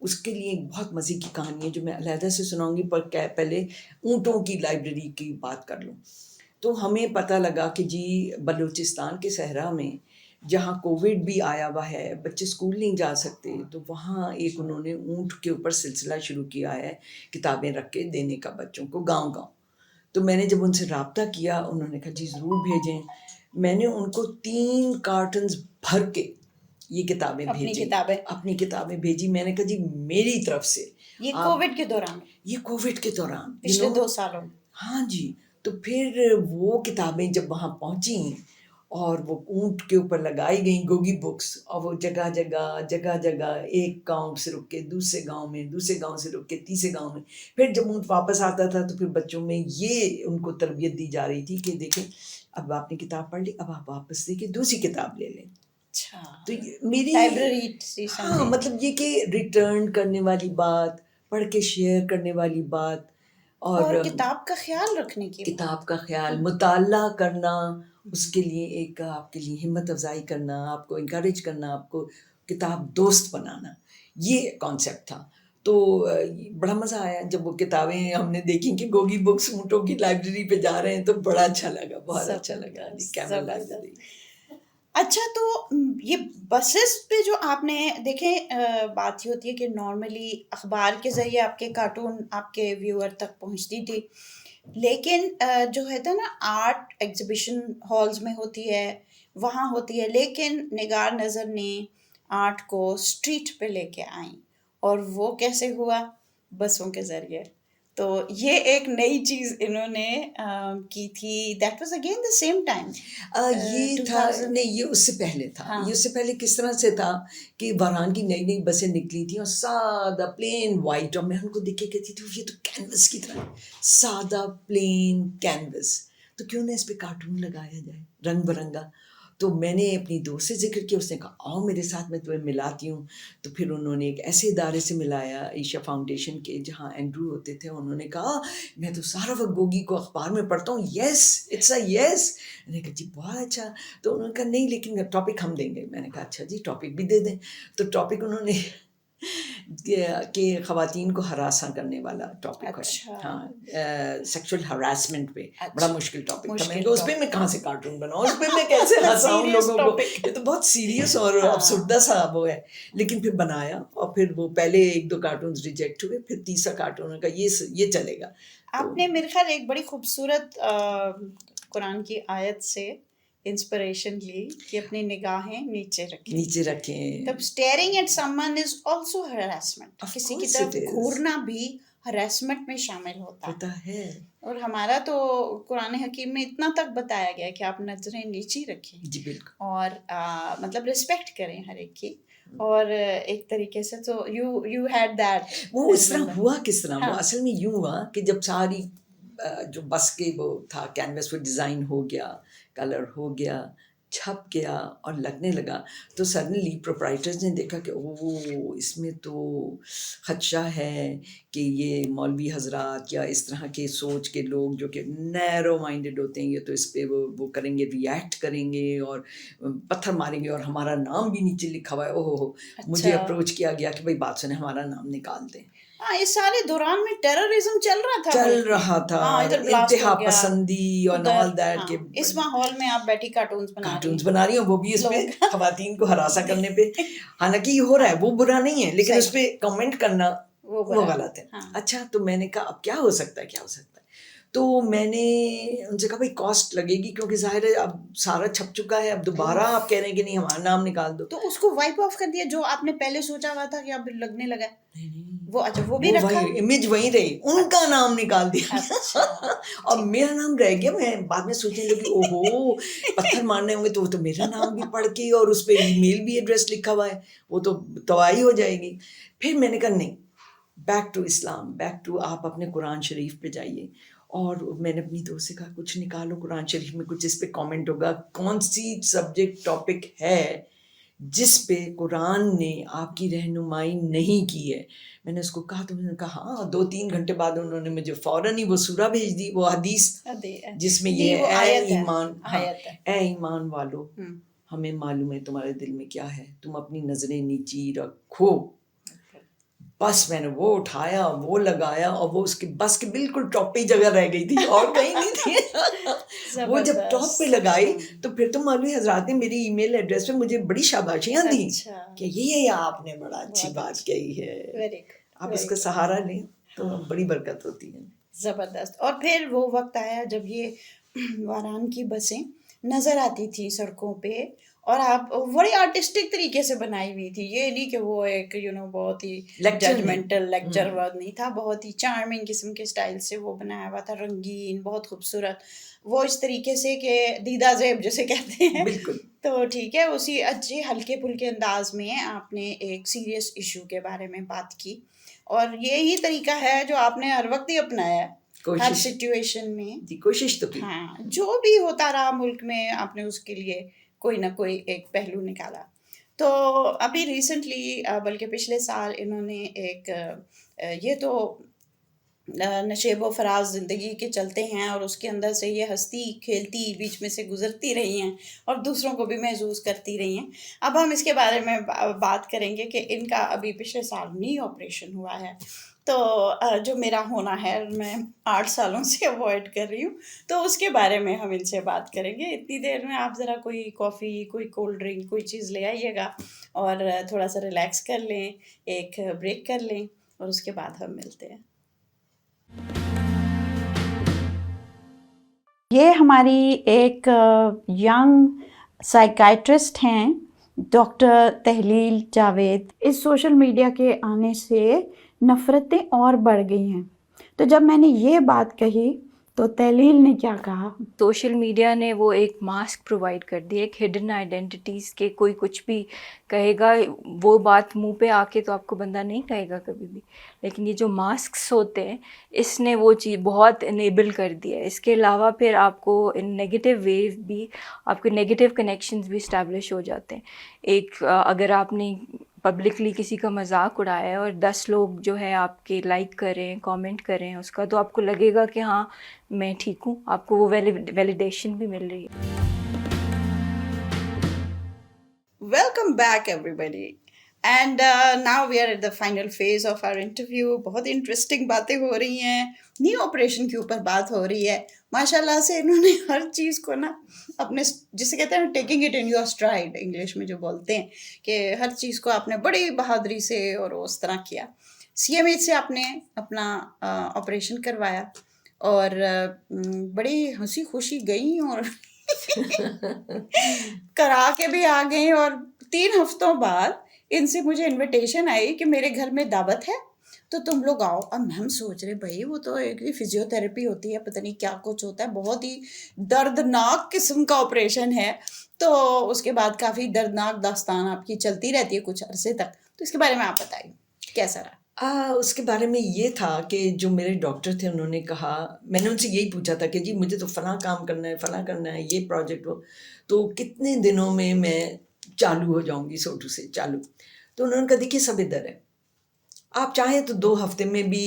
اس کے لیے ایک بہت مزے کی کہانی ہے جو میں علیحدہ سے سناؤں گی، پر پہلے اونٹوں کی لائبریری کی بات کر لوں. تو ہمیں پتہ لگا کہ جی بلوچستان کے صحرا میں جہاں کووڈ بھی آیا ہوا ہے, بچے اسکول نہیں جا سکتے, تو وہاں ایک انہوں نے اونٹ کے اوپر سلسلہ شروع کیا ہے کتابیں رکھ کے دینے کا بچوں کو گاؤں گاؤں. تو میں نے جب ان سے رابطہ کیا, انہوں نے کہا جی ضرور بھیجیں. میں نے ان کو 3 کارٹنز بھر کے یہ کتابیں بھیجی, اپنی کتابیں بھیجی. میں نے کہا جی میری طرف سے. یہ کووڈ کے دوران, یہ کووڈ کے دوران پچھلے 2 سالوں میں. ہاں جی. تو پھر وہ کتابیں جب وہاں پہنچیں اور وہ اونٹ کے اوپر لگائی گئیں گوگی بکس, اور وہ جگہ جگہ ایک گاؤں سے رک کے دوسرے گاؤں میں, دوسرے گاؤں سے رک کے تیسرے گاؤں میں, پھر جب اونٹ واپس آتا تھا تو پھر بچوں میں یہ ان کو تربیت دی جا رہی تھی کہ دیکھیں اب آپ نے کتاب پڑھ لی, اب آپ واپس دے کے دوسری کتاب لے لیں. اچھا, تو میری لائبریری, ہاں مطلب یہ کہ ریٹرن کرنے والی بات, پڑھ کے شیئر کرنے والی بات, اور کتاب کا خیال رکھنے کی, کتاب کا خیال, مطالعہ کرنا, اس کے لیے ایک آپ کے لیے ہمت افزائی کرنا, آپ کو انکریج کرنا, آپ کو کتاب دوست بنانا, یہ کانسیپٹ تھا. تو بڑا مزہ آیا جب وہ کتابیں ہم نے دیکھی کہ گوگی بکس اونٹوں کی لائبریری پہ جا رہے ہیں, تو بڑا اچھا لگا, بہت اچھا لگا. جی کیمل لائبریری. اچھا, تو یہ بسز پہ جو آپ نے دیکھیں, بات یہ ہوتی ہے کہ نارملی اخبار کے ذریعے آپ کے کارٹون آپ کے ویور تک پہنچتی تھی, لیکن جو ہے نا آرٹ ایگزیبیشن ہالز میں ہوتی ہے, وہاں ہوتی ہے, لیکن نگار نظر نے آرٹ کو اسٹریٹ پہ لے کے آئیں, اور وہ کیسے ہوا؟ بسوں کے ذریعے. تو یہ ایک نئی چیز انہوں نے کی تھی. That was again the same time. یہ تھا نہیں, یہ اس سے پہلے تھا. یہ اس سے پہلے کس طرح سے تھا کہ واران کی نئی نئی بسیں نکلی تھیں, اور سادہ پلین وائٹ, اور میں ان کو دیکھ کے کہتی تھی یہ تو کینوس کی طرح سادہ پلین کینوس, تو کیوں نہ اس پہ کارٹون لگایا جائے رنگ برنگا. تو میں نے اپنی دوست سے ذکر کیا, اس نے کہا آؤ میرے ساتھ, میں تمہیں ملاتی ہوں. تو پھر انہوں نے ایک ایسے ادارے سے ملایا, عائشہ فاؤنڈیشن کے, جہاں اینڈرو ہوتے تھے. انہوں نے کہا میں تو سارا وقت گوگی کو اخبار میں پڑھتا ہوں, یس اٹس اے یس. میں نے کہا جی بہت اچھا. تو انہوں نے کہا نہیں لیکن ٹاپک ہم دیں گے. میں نے کہا اچھا جی ٹاپک بھی دے دیں. تو ٹاپک انہوں نے کہ خواتین کو ہراساں کرنے والا ٹاپک ہے, ہاں سیکشل ہراسمنٹ پہ, بڑا مشکل ٹاپک تھا. میں نے کہا اس پہ میں کہاں سے کارٹون بناؤں, اس پہ میں کیسے ہنساؤں لوگوں کو, یہ تو بہت سیریس اور افسردہ سا وہ ہے. لیکن پھر بنایا, اور پھر وہ پہلے 1-2 کارٹونز ریجیکٹ ہوئے, پھر تیسرا کارٹون کا یہ چلے گا. آپ نے میرے خیال ایک بڑی خوبصورت قرآن کی آیت سے انسپریشن لی کہ اپنی نگاہیں نیچے رکھیں. تب staring at someone is also harassment, کسی کی طرف گھورنا بھی ہراسمنٹ میں شامل ہوتا ہے. اور ہمارا تو قرآن حکیم میں اتنا تک بتایا گیا کہ آپ نظریں نیچی رکھیں, جی بالکل, اور مطلب رسپیکٹ کریں ہر ایک کی. اور ایک طریقے سے تو یو ہیڈ دیٹ. وہ اس طرح ہوا کس طرح, وہ اصل میں یوں ہوا کہ جب ساری جو بس کے وہ تھا کینوس وہ ڈیزائن ہو گیا, کلر ہو گیا, چھپ گیا اور لگنے لگا, تو سڈنلی پروپرائٹرز نے دیکھا کہ اوہ اس میں تو خدشہ ہے کہ یہ مولوی حضرات یا اس طرح کے سوچ کے لوگ جو کہ نیرو مائنڈڈ ہوتے ہیں, یہ تو اس پہ وہ کریں گے, ریئیکٹ کریں گے اور پتھر ماریں گے, اور ہمارا نام بھی نیچے لکھا ہوا ہے. اوہ مجھے اپروچ کیا گیا کہ بھائی بات سنیں, ہمارا نام نکال دیں. اس سارے دوران میں ٹیررزم چل رہا تھا, انتہا پسندی اور آل دیٹ کے. اس ماحول میں آپ بیٹھی کارٹونز بنا رہی ہوں, وہ بھی اس پہ خواتین کو ہراساں کرنے پہ. حالانکہ یہ ہو رہا ہے, وہ برا نہیں ہے, لیکن اس پہ کمنٹ کرنا وہ غلط ہے. اچھا, تو میں نے کہا اب کیا ہو سکتا ہے. تو میں نے ان سے کہا بھائی کاسٹ لگے گی, کیونکہ ظاہر ہے اب سارا چھپ چکا ہے, اب دوبارہ آپ کہہ رہے ہیں کہ نہیں ہمارا نام نکال دو. تو اس کو وائپ آف کر دیا جو آپ نے پہلے سوچا ہوا تھا کہ اب لگنے لگا. وہ اچھا وہ بھی رکھا, امیج وہیں رہی, ان کا نام نکال دیا. اور میرا نام رہ گیا. میں بعد میں سوچنے لگی اوہو پتھر مارنے ہوں گے تو وہ تو میرا نام بھی پڑھ کے, اور اس پہ ای میل بھی ایڈریس لکھا ہوا ہے, وہ تو تباہی ہو جائے گی. پھر میں نے کہا نہیں, back to Islam, back to آپ اپنے قرآن شریف پہ جائیے. اور میں نے اپنی دوست سے کہا کچھ نکالو قرآن شریف میں, کچھ اس پہ کامنٹ ہوگا, کون سی سبجیکٹ ٹاپک ہے جس پہ قرآن نے آپ کی رہنمائی نہیں کی ہے. میں نے اس کو کہا, تو میں نے کہا ہاں. 2-3 گھنٹے بعد انہوں نے مجھے فوراً ہی وہ سورہ بھیج دی, وہ حدیث جس میں یہ اے ایمان والو ہمیں معلوم ہے تمہارے دل میں کیا ہے, تم اپنی نظریں نیچی رکھو. بس میں نے وہ اٹھایا, وہ لگایا, اور وہ اس کی بس کے بالکل ٹاپ پہ جگہ رہ گئی تھی اور کہیں نہیں تھی. وہ جب ٹاپ پہ لگائی تو پھر تو مولوی حضرات نے میری ای میل ایڈریس پہ مجھے بڑی شاباشیاں دیں کہ یہ آپ نے بڑا اچھی بات کہی ہے, آپ اس کا سہارا لیں تو بڑی برکت ہوتی ہے. زبردست. اور پھر وہ وقت آیا جب یہ واران کی بسیں نظر آتی تھی سڑکوں پہ, اور آپ بڑی آرٹسٹک طریقے سے بنائی ہوئی تھی, یہ نہیں کہ وہ ایک بہت ہی ججمنٹل لیکچر ورک نہیں تھا, بہت ہی چارمنگ قسم کے اسٹائل سے وہ بنایا ہوا تھا, رنگین, بہت خوبصورت, وہ اس طریقے سے کہ دیدہ زیب جسے کہتے ہیں. بالکل. تو ٹھیک ہے, اسی اچھے ہلکے پھلکے انداز میں آپ نے ایک سیریس ایشو کے بارے میں بات کی, اور یہی طریقہ ہے جو آپ نے ہر وقت ہی اپنایا ہے, ہر سچویشن میں. جی کوشش تو کی. ہاں, جو بھی ہوتا رہا ملک میں آپ نے اس کے لیے کوئی نہ کوئی ایک پہلو نکالا. تو ابھی ریسنٹلی بلکہ پچھلے سال انہوں نے ایک یہ تو نشیب و فراز زندگی کے چلتے ہیں, اور اس کے اندر سے یہ ہستی کھیلتی بیچ میں سے گزرتی رہی ہیں اور دوسروں کو بھی محظوظ کرتی رہی ہیں. اب ہم اس کے بارے میں بات کریں گے کہ ان کا ابھی پچھلے سال نی آپریشن ہوا ہے, تو جو میرا ہونا ہے میں 8 سالوں سے اوائڈ کر رہی ہوں, تو اس کے بارے میں ہم ان سے بات کریں گے. اتنی دیر میں آپ ذرا کوئی کافی, کوئی کولڈ ڈرنک, کوئی چیز لے آئیے گا اور تھوڑا سا ریلیکس کر لیں, ایک بریک کر لیں, اور اس کے بعد ہم ملتے ہیں. یہ ہماری ایک ینگ سائیکائٹرسٹ ہیں ڈاکٹر تہلیل جاوید. اس سوشل میڈیا کے آنے سے نفرتیں اور بڑھ گئی ہیں, تو جب میں نے یہ بات کہی تو تہلیل نے کیا کہا؟ سوشل میڈیا نے وہ ایک ماسک پرووائڈ کر دی, ایک ہڈن آئیڈینٹیٹیز کے, کوئی کچھ بھی کہے گا, وہ بات منہ پہ آ کے تو آپ کو بندہ نہیں کہے گا کبھی بھی, لیکن یہ جو ماسکس ہوتے ہیں اس نے وہ چیز بہت انیبل کر دیا ہے. اس کے علاوہ پھر آپ کو نگیٹیو ویو بھی, آپ کے نگیٹیو کنیکشنز بھی اسٹیبلش ہو جاتے ہیں. ایک اگر آپ نے پبلکلی کسی کا مذاق اڑایا ہے اور 10 لوگ جو ہے آپ کے لائک کریں, کامنٹ کریں اس کا, تو آپ کو لگے گا کہ ہاں میں ٹھیک ہوں, آپ کو وہ ویلیڈیشن بھی مل رہی ہے. Welcome back everybody, and now we are at the final phase of our interview. بہت انٹرسٹنگ باتیں ہو رہی ہیں, نی آپریشن کے اوپر بات ہو رہی ہے. ماشاء اللہ سے انہوں نے ہر چیز کو نا اپنے, جسے کہتے ہیں taking it in your stride, English میں جو بولتے ہیں, کہ ہر چیز کو آپ نے بڑی بہادری سے اور اس طرح کیا. سی ایم ایچ سے آپ نے اپنا آپریشن کروایا, اور بڑی ہنسی خوشی گئیں اور کرا کے بھی آ گئیں, اور 3 ہفتوں بعد ان سے مجھے انویٹیشن آئی کہ میرے گھر میں دعوت ہے تو تم لوگ آؤ. اب ہم سوچ رہے بھائی وہ تو ایک فزیوتھیراپی ہوتی ہے, پتہ نہیں کیا کچھ ہوتا ہے, بہت ہی دردناک قسم کا آپریشن ہے, تو اس کے بعد کافی دردناک داستان آپ کی چلتی رہتی ہے کچھ عرصے تک. تو اس کے بارے میں آپ بتائیے کیسا رہا؟ اس کے بارے میں یہ تھا کہ جو میرے ڈاکٹر تھے انہوں نے کہا, میں نے ان سے یہی پوچھا تھا کہ جی مجھے تو فلاں کام کرنا ہے, فلاں کرنا ہے, یہ پروجیکٹ ہو, تو کتنے دنوں میں چالو ہو جاؤں گی, سوٹو سے چالو. تو انہوں نے کہا دیکھیے سب ادھر ہے, آپ چاہیں تو 2 ہفتے میں بھی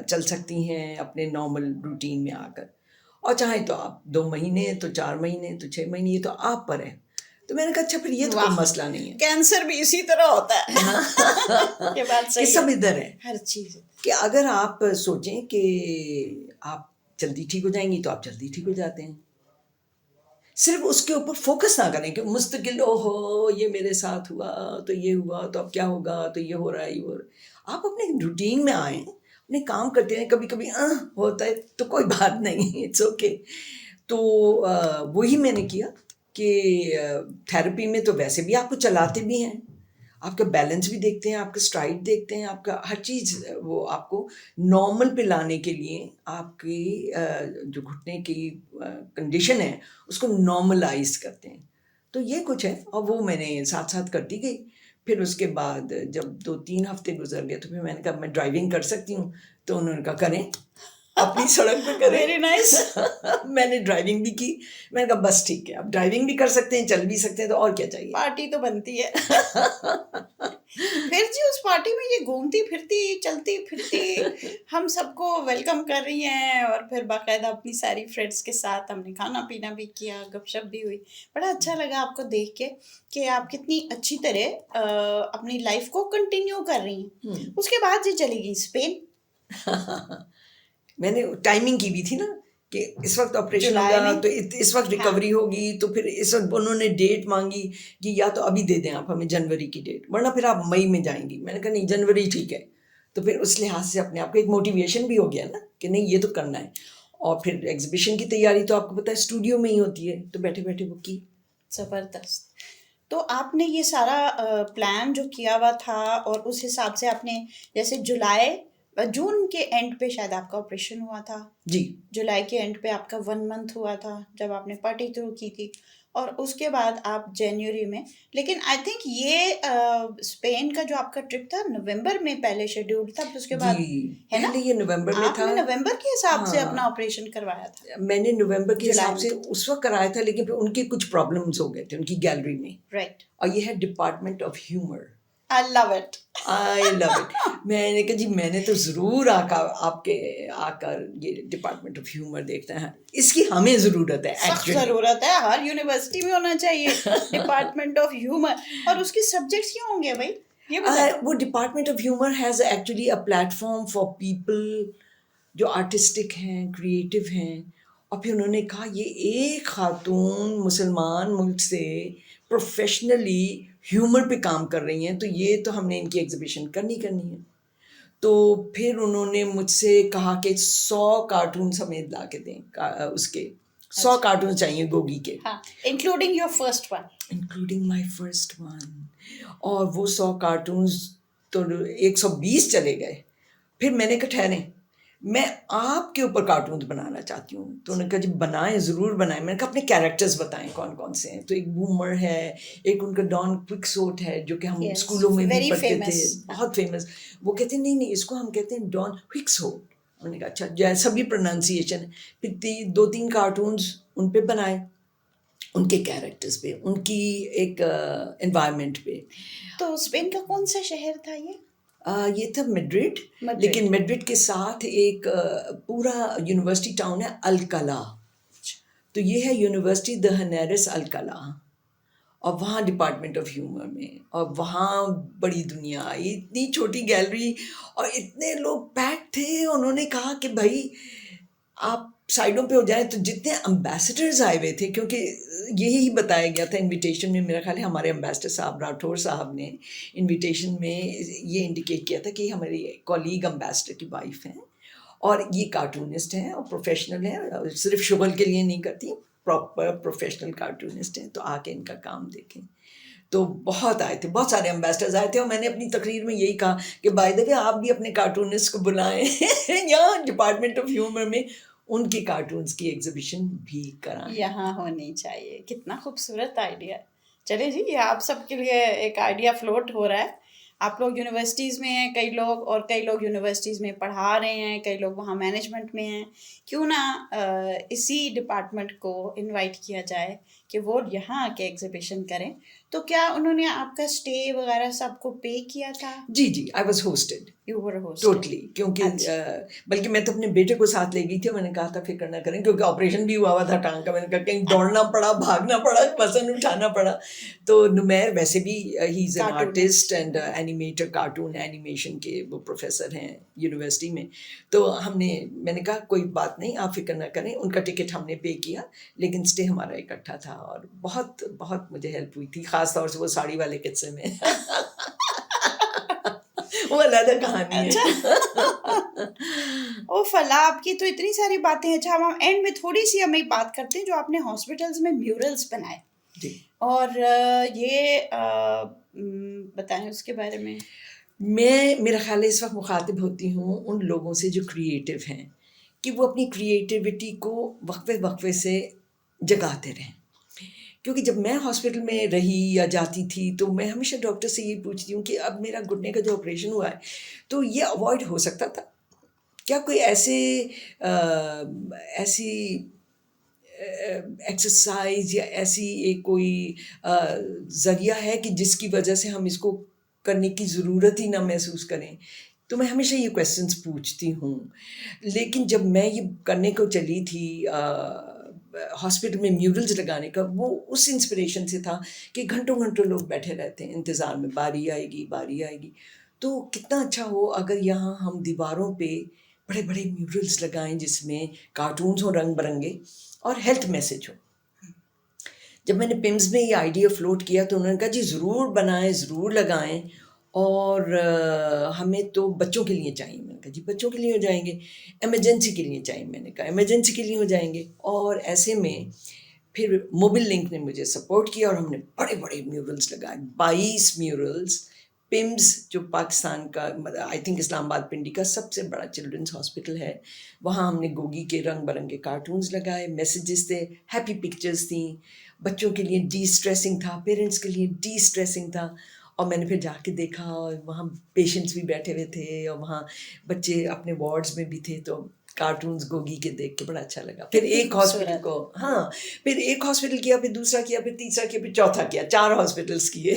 چل سکتی ہیں اپنے نارمل روٹین میں آ کر, اور چاہیں تو آپ 2 مہینے, تو 4 مہینے, تو 6 مہینے, یہ تو آپ پر ہے. تو میں نے کہا اچھا پھر یہ تو کوئی مسئلہ نہیں ہے, کینسر بھی اسی طرح ہوتا ہے کہ سب ادھر ہے, ہر چیز. کہ اگر آپ سوچیں کہ آپ جلدی ٹھیک ہو جائیں گی تو آپ جلدی ٹھیک ہو جاتے ہیں. صرف اس کے اوپر فوکس نہ کریں کہ مستقل ہو یہ میرے ساتھ ہوا تو یہ ہوا تو اب کیا ہوگا, تو یہ ہو رہا ہے, یہ ہو رہا ہے. آپ اپنے روٹین میں آئیں, اپنے کام کرتے ہیں, کبھی کبھی ہوتا ہے تو کوئی بات نہیں, اٹس اوکے. تو وہی میں نے کیا کہ تھیراپی میں تو ویسے بھی آپ کو چلاتے بھی ہیں, آپ کا بیلنس بھی دیکھتے ہیں, آپ کا اسٹرائڈ دیکھتے ہیں, آپ کا ہر چیز وہ آپ کو نارمل پہ لانے کے لیے آپ کی جو گھٹنے کی کنڈیشن ہے اس کو نارملائز کرتے ہیں. تو یہ کچھ ہے, اور وہ میں نے ساتھ ساتھ کرتی گئی. پھر اس کے بعد جب 2-3 ہفتے گزر گئے تو پھر میں نے کہا میں ڈرائیونگ کر سکتی ہوں, تو انہوں نے کہا کریں, اپنی سڑک پہ کریں. Very nice. میں نے ڈرائیونگ بھی کی, میں نے کہا بس ٹھیک ہے, اب ڈرائیونگ بھی کر سکتے ہیں, چل بھی سکتے ہیں, تو اور کیا چاہیے, پارٹی تو بنتی ہے. پھر جی اس پارٹی میں یہ گھومتی پھرتی چلتی پھرتی ہم سب کو ویلکم کر رہی ہیں، اور پھر باقاعدہ اپنی ساری فرینڈس کے ساتھ ہم نے کھانا پینا بھی کیا، گپ شپ بھی ہوئی. بڑا اچھا لگا آپ کو دیکھ کے کہ آپ کتنی اچھی طرح اپنی لائف کو کنٹینیو کر رہی ہیں. اس کے بعد جی چلی گئی اسپین. میں نے ٹائمنگ کی بھی تھی نا کہ اس وقت آپریشن جولائی ہوگا میں. تو اس وقت ریکوری ہوگی، تو پھر اس وقت انہوں نے ڈیٹ مانگی کہ یا تو ابھی دے دیں آپ ہمیں جنوری کی ڈیٹ، ورنہ پھر آپ مئی میں جائیں گی. میں نے کہا نہیں جنوری ٹھیک ہے. تو پھر اس لحاظ سے اپنے آپ کو ایک موٹیویشن بھی ہو گیا نا کہ نہیں یہ تو کرنا ہے. اور پھر ایگزیبیشن کی تیاری تو آپ کو پتہ ہے اسٹوڈیو میں ہی ہوتی ہے، تو بیٹھے بیٹھے وہ کی. زبردست. تو آپ نے یہ سارا پلان جو کیا ہوا تھا، اور اس حساب سے آپ نے جیسے جون کے اینڈ پہ شاید آپ کا آپریشن ہوا تھا. جی جولائی کے اینڈ پہ آپ کا 1 منتھ ہوا تھا جب آپ نے پارٹی تھرو کی تھی، اور اس کے بعد آپ جنوری میں. لیکن آئی تھنک یہ اسپین کا جو آپ کا ٹرپ تھا نومبر میں پہلے شیڈیول تھا، پھر اس کے بعد جی ہے نا پہلے یہ نومبر میں آپ تھا. نے نومبر کے حساب سے ہاں اپنا آپریشن کروایا تھا. میں نے نومبر کے جولائی حساب سے میں. اس وقت کرایا تھا، لیکن پھر ان کے کچھ پرابلمس ہو گئے تھے ان کی گیلری میں. رائٹ. اور یہ ہے department of humour. I love it. I love it. میں نے کہا جی میں نے تو ضرور آپ کے آ کر یہ ڈپارٹمنٹ آف ہیومر دیکھنا ہے، اس کی ہمیں ضرورت ہے. سخت ضرورت ہے، ہر یونیورسٹی میں ہونا چاہیے ڈپارٹمنٹ آف ہیومر. اور اس کی سبجیکٹس کیا ہوں گے بھائی یہ بتائیں. وہ department of humour has actually a plate form for people جو آرٹسٹک ہیں، کریٹو ہیں. اور پھر انہوں نے کہا یہ ایک خاتون مسلمان ملک سے پروفیشنلی ہیومر پہ کام کر رہی ہیں، تو یہ تو ہم نے ان کی ایگزیبیشن کرنی ہے. تو پھر انہوں نے مجھ سے کہا کہ 100 کارٹونس ہمیں لا کے دیں، اس کے 100 کارٹونس چاہیے گوگی کے، ہاں including your first one. Including my first one. اور وہ 100 کارٹونس تو 120 چلے گئے. پھر میں نے کہا ٹھہریں، میں آپ کے اوپر کارٹونز بنانا چاہتی ہوں. تو انہوں نے کہا جی بنائیں، ضرور بنائیں. میں نے کہا اپنے کیریکٹرز بتائیں کون کون سے ہیں. تو ایک بومر ہے، ایک ان کا ڈان کوکسوٹ ہے جو کہ ہم اسکولوں میں بھی پڑھتے تھے، بہت فیمس. وہ کہتے ہیں نہیں اس کو ہم کہتے ہیں ڈان کوکسوٹ. انہوں نے کہا اچھا جیسا بھی پروننسیشن. پھر 2-3 کارٹونز ان پہ بنائے، ان کے کیریکٹرز پہ، ان کی ایک انوائرمنٹ پہ. تو اسپین کا کون سا شہر تھا یہ؟ یہ تھا میڈرڈ. لیکن میڈرڈ کے ساتھ ایک پورا یونیورسٹی ٹاؤن ہے الکلا. تو یہ ہے یونیورسٹی د ہنیرس الکلا، اور وہاں ڈپارٹمنٹ آف ہیومر میں. اور وہاں بڑی دنیا آئی، اتنی چھوٹی گیلری اور اتنے لوگ پیک تھے. انہوں نے کہا کہ بھائی آپ سائڈوں پہ ہو جائیں. تو جتنے امبیسڈرز آئے ہوئے تھے، کیونکہ یہی بتایا گیا تھا انویٹیشن میں، میرا خیال ہے ہمارے امبیسڈر صاحب راٹھور صاحب نے انویٹیشن میں یہ انڈیکیٹ کیا تھا کہ ہماری کولیگ امبیسڈر کی وائف ہیں اور یہ کارٹونسٹ ہیں اور پروفیشنل ہیں، صرف شغل کے لیے نہیں کرتی، پراپر پروفیشنل کارٹونسٹ ہیں، تو آ کے ان کا کام دیکھیں. تو بہت آئے تھے، بہت سارے امبیسڈرز آئے تھے. اور میں نے اپنی تقریر میں یہی کہا کہ بائی دا وے آپ بھی اپنے کارٹونسٹ کو بلائیں یہاں ڈپارٹمنٹ آف ہیومر میں ان کی کارٹونس کی ایگزیبیشن بھی کرائیں. یہاں ہونی چاہیے. کتنا خوبصورت آئیڈیا. چلے جی یہ آپ سب کے لیے ایک آئیڈیا فلوٹ ہو رہا ہے. آپ لوگ یونیورسٹیز میں ہیں کئی لوگ، اور کئی لوگ یونیورسٹیز میں پڑھا رہے ہیں، کئی لوگ وہاں مینجمنٹ میں ہیں. کیوں نہ اسی ڈپارٹمنٹ کو انوائٹ کیا جائے کہ وہ یہاں آ کے ایگزیبیشن کریں. تو کیا انہوں نے آپ کا اسٹے وغیرہ سب کو پے کیا تھا؟ جی I was hosted you were host totally. کیونکہ بلکہ میں تو اپنے بیٹے کو ساتھ لے گئی تھی. میں نے کہا تھا فکر نہ کریں، کیونکہ آپریشن بھی ہوا تھا ٹانگ کا. میں نے کہا کہیں دوڑنا پڑا، بھاگنا پڑا، وزن اٹھانا پڑا. تو نمیر ویسے بھی he is an artist and animator, cartoon animation کے وہ پروفیسر ہیں یونیورسٹی میں. تو میں نے کہا کوئی بات نہیں، آپ فکر نہ کریں. ان کا ٹکٹ ہم نے پے کیا، لیکن اسٹے ہمارا اکٹھا تھا. اور بہت بہت مجھے ہیلپ ہوئی تھی، خاص طور سے وہ ساڑی والے قصے میں وہ علیحدہ کہانی ہے. او فلاں آپ کی تو اتنی ساری باتیں ہیں. اچھا ہم اینڈ میں تھوڑی سی ہمیں بات کرتے ہیں جو آپ نے ہاسپٹلس میں میورلس بنائے. جی اور یہ بتائیں اس کے بارے میں. میرا خیال ہے اس وقت مخاطب ہوتی ہوں ان لوگوں سے جو کریٹو ہیں، کہ وہ اپنی کریٹیوٹی کو وقفے سے جگاتے رہیں. کیونکہ جب میں ہاسپٹل میں رہی یا جاتی تھی تو میں ہمیشہ ڈاکٹر سے یہ پوچھتی ہوں کہ اب میرا گھٹنے کا جو آپریشن ہوا ہے تو یہ اوائڈ ہو سکتا تھا کیا؟ کوئی ایسی ایکسرسائز یا ایسی ایک کوئی ذریعہ ہے کہ جس کی وجہ سے ہم اس کو کرنے کی ضرورت ہی نہ محسوس کریں. تو میں ہمیشہ یہ کویسچنس پوچھتی ہوں. لیکن جب میں یہ کرنے کو چلی تھی ہاسپٹل میں میورلز لگانے کا, وہ اس انسپریشن سے تھا کہ گھنٹوں گھنٹوں لوگ بیٹھے رہتے ہیں انتظار میں, باری آئے گی باری آئے گی. تو کتنا اچھا ہو اگر یہاں ہم دیواروں پہ بڑے بڑے میورلز لگائیں جس میں کارٹونز ہوں رنگ برنگے اور ہیلتھ میسج ہو. جب میں نے پمز میں یہ آئیڈیا فلوٹ کیا تو انہوں نے کہا جی ضرور بنائیں, ضرور لگائیں, اور ہمیں تو بچوں کے لیے چاہیے. میں نے کہا جی بچوں کے لیے ہو جائیں گے. ایمرجنسی کے لیے چاہیے. میں نے کہا ایمرجنسی کے لیے ہو جائیں گے. اور ایسے میں پھر موبل لنک نے مجھے سپورٹ کیا اور ہم نے بڑے بڑے میورلز لگائے, 22 میورلز. پمز جو پاکستان کا آئی تھنک اسلام آباد پنڈی کا سب سے بڑا چلڈرنس ہاسپٹل ہے, وہاں ہم نے گوگی کے رنگ برنگے کارٹونز لگائے, میسیجز تھے, ہیپی پکچرز تھیں. بچوں کے لیے ڈی اسٹریسنگ تھا, پیرنٹس کے لیے ڈی اسٹریسنگ تھا. اور میں نے پھر جا کے دیکھا اور وہاں پیشنٹس بھی بیٹھے ہوئے تھے اور وہاں بچے اپنے وارڈز میں بھی تھے. تو کارٹونز گوگی کے دیکھ کے بڑا اچھا لگا. پھر ایک ہاسپٹل کو پھر ایک ہاسپٹل کیا, پھر دوسرا کیا, پھر تیسرا کیا, پھر چوتھا کیا, 4 ہاسپٹلس کیے.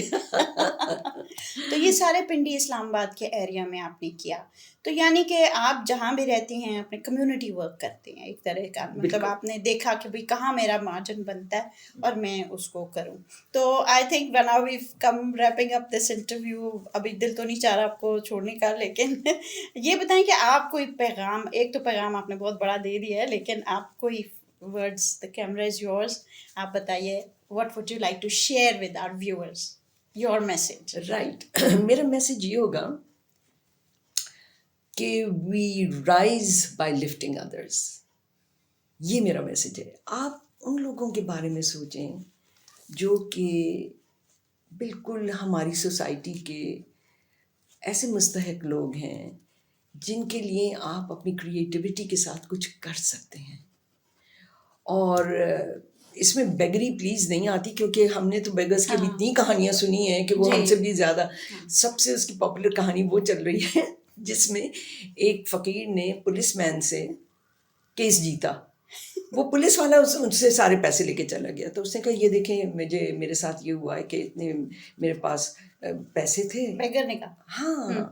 تو یہ سارے پنڈی اسلام آباد کے ایریا میں آپ نے کیا, تو یعنی کہ آپ جہاں بھی رہتی ہیں اپنے کمیونٹی ورک کرتے ہیں ایک طرح کا, مطلب آپ نے دیکھا کہ بھئی کہاں میرا مارجن بنتا ہے اور میں اس کو کروں. تو I think when we come wrapping up this interview, ابھی دل تو نہیں چاہ رہا آپ کو چھوڑنے کا, لیکن یہ بتائیں کہ آپ کوئی پیغام, ایک تو پیغام آپ نے بہت بڑا دے دیا ہے, لیکن آپ کوئی words, the camera is yours, آپ بتائیے what would you like to share with our viewers, your message. Right, میرا میسیج یہ ہوگا کہ وی رائز بائی لفٹنگ ادرس. یہ میرا میسیج ہے. آپ ان لوگوں کے بارے میں سوچیں جو کہ بالکل ہماری سوسائٹی کے ایسے مستحق لوگ ہیں جن کے لیے آپ اپنی کریٹیوٹی کے ساتھ کچھ کر سکتے ہیں. اور اس میں بیگری پلیز نہیں آتی, کیونکہ ہم نے تو بیگرس کی بھی اتنی کہانیاں سنی ہیں کہ وہ ہم سے بھی زیادہ. سب سے اس کی پاپولر کہانی وہ چل رہی ہے جس میں ایک فقیر نے پولیس مین سے کیس جیتا. وہ پولیس والا ان سے سارے پیسے لے کے چلا گیا. تو اس نے کہا یہ دیکھیں میرے ساتھ یہ ہوا ہے کہ اتنے میرے پاس پیسے تھے. بیگر نے کہا ہاں,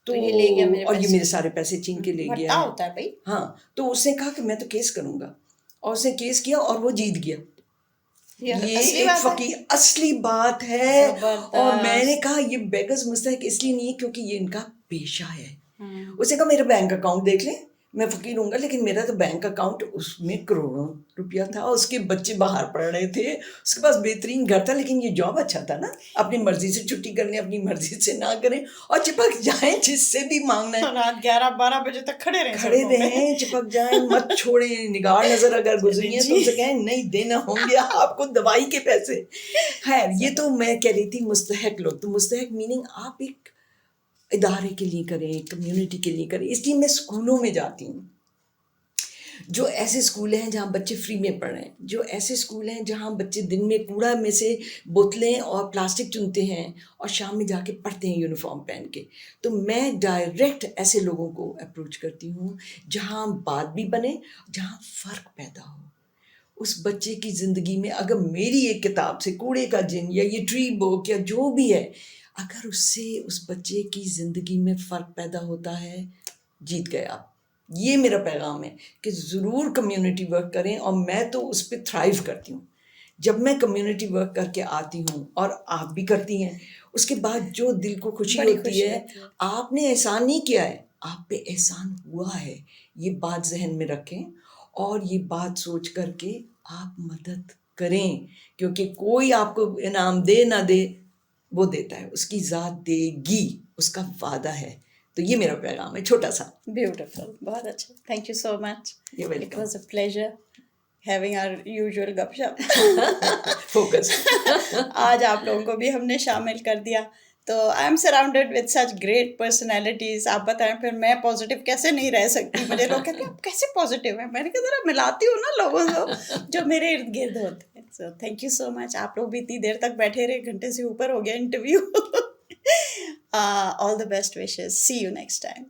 تو یہ لے گیا میرے اور یہ میرے سارے پیسے چھین کے لے گیا ہوتا ہے بھائی. ہاں, تو اس نے کہا کہ میں تو کیس کروں گا, اور اس نے کیس کیا اور وہ جیت گیا. یہ ایک فقیر اصلی بات ہے. اور میں نے کہا یہ بیگرز مستحق اس لیے نہیں ہے کیونکہ یہ ان کا پیشہ ہے. اس نے کہا میرا بینک اکاؤنٹ دیکھ لیں, میں فقیر ہوں گا لیکن میرا تو بینک اکاؤنٹ اس میں کروڑوں روپیہ تھا. اس کے بچے باہر پڑھ رہے تھے, اس کے پاس بہترین گھر تھا, لیکن یہ جاب اچھا تھا نا. اپنی مرضی سے چھٹی کر لیں, اپنی مرضی سے نہ کریں, اور چپک جائیں جس سے بھی مانگنا ہے. رات 11-12 بجے تک کھڑے رہیں, چپک جائیں, مت چھوڑیں. نگار نظر اگر گزری ہیں تو ان سے کہیں نہیں دینا ہوں گے آپ کو دوائی کے پیسے. خیر, یہ تو میں کہہ رہی تھی مستحق لوگ. تو مستحق میننگ آپ ایک ادارے کے لیے کریں, کمیونٹی کے لیے کریں. اس لیے میں اسکولوں میں جاتی ہوں, جو ایسے اسکول ہیں جہاں بچے فری میں پڑھ رہے ہیں, جو ایسے اسکول ہیں جہاں بچے دن میں کوڑا میں سے بوتلیں اور پلاسٹک چنتے ہیں اور شام میں جا کے پڑھتے ہیں یونیفارم پہن کے. تو میں ڈائریکٹ ایسے لوگوں کو اپروچ کرتی ہوں جہاں بات بھی بنے, جہاں فرق پیدا ہو اس بچے کی زندگی میں. اگر میری ایک کتاب سے کوڑے کا جن یا یہ ٹری بک یا جو بھی ہے, اگر اس سے اس بچے کی زندگی میں فرق پیدا ہوتا ہے, جیت گئے آپ. یہ میرا پیغام ہے کہ ضرور کمیونٹی ورک کریں. اور میں تو اس پہ تھرائیو کرتی ہوں. جب میں کمیونٹی ورک کر کے آتی ہوں, اور آپ بھی کرتی ہیں, اس کے بعد جو دل کو خوشی ہوتی ہے, آپ نے احسان نہیں کیا ہے, آپ پہ احسان ہوا ہے. یہ بات ذہن میں رکھیں اور یہ بات سوچ کر کے آپ مدد کریں, کیونکہ کوئی آپ کو انعام دے نہ دے, وہ دیتا ہے, اس کی ذات دے گی, اس کا وعدہ ہے. تو یہ میرا پیغام ہے چھوٹا سا. بیوٹیفل, بہت اچھا, thank you so much. You're welcome. It was a pleasure having our usual گپ شپ. فوکس. آج آپ لوگوں کو بھی ہم نے شامل کر دیا. تو I am surrounded with such great personalities. آپ بتائیں پھر میں پازیٹیو کیسے نہیں رہ سکتی. مجھے لوگ کہتے ہیں آپ کیسے پازیٹیو ہیں, میں نے کہا ذرا ملاتی ہوں نا لوگوں کو جو میرے ارد گرد ہوتے ہیں. سو تھینک یو سو مچ. آپ لوگ بھی اتنی دیر تک بیٹھے رہے, گھنٹے سے اوپر ہو گیا interview. All the best wishes. See you next time.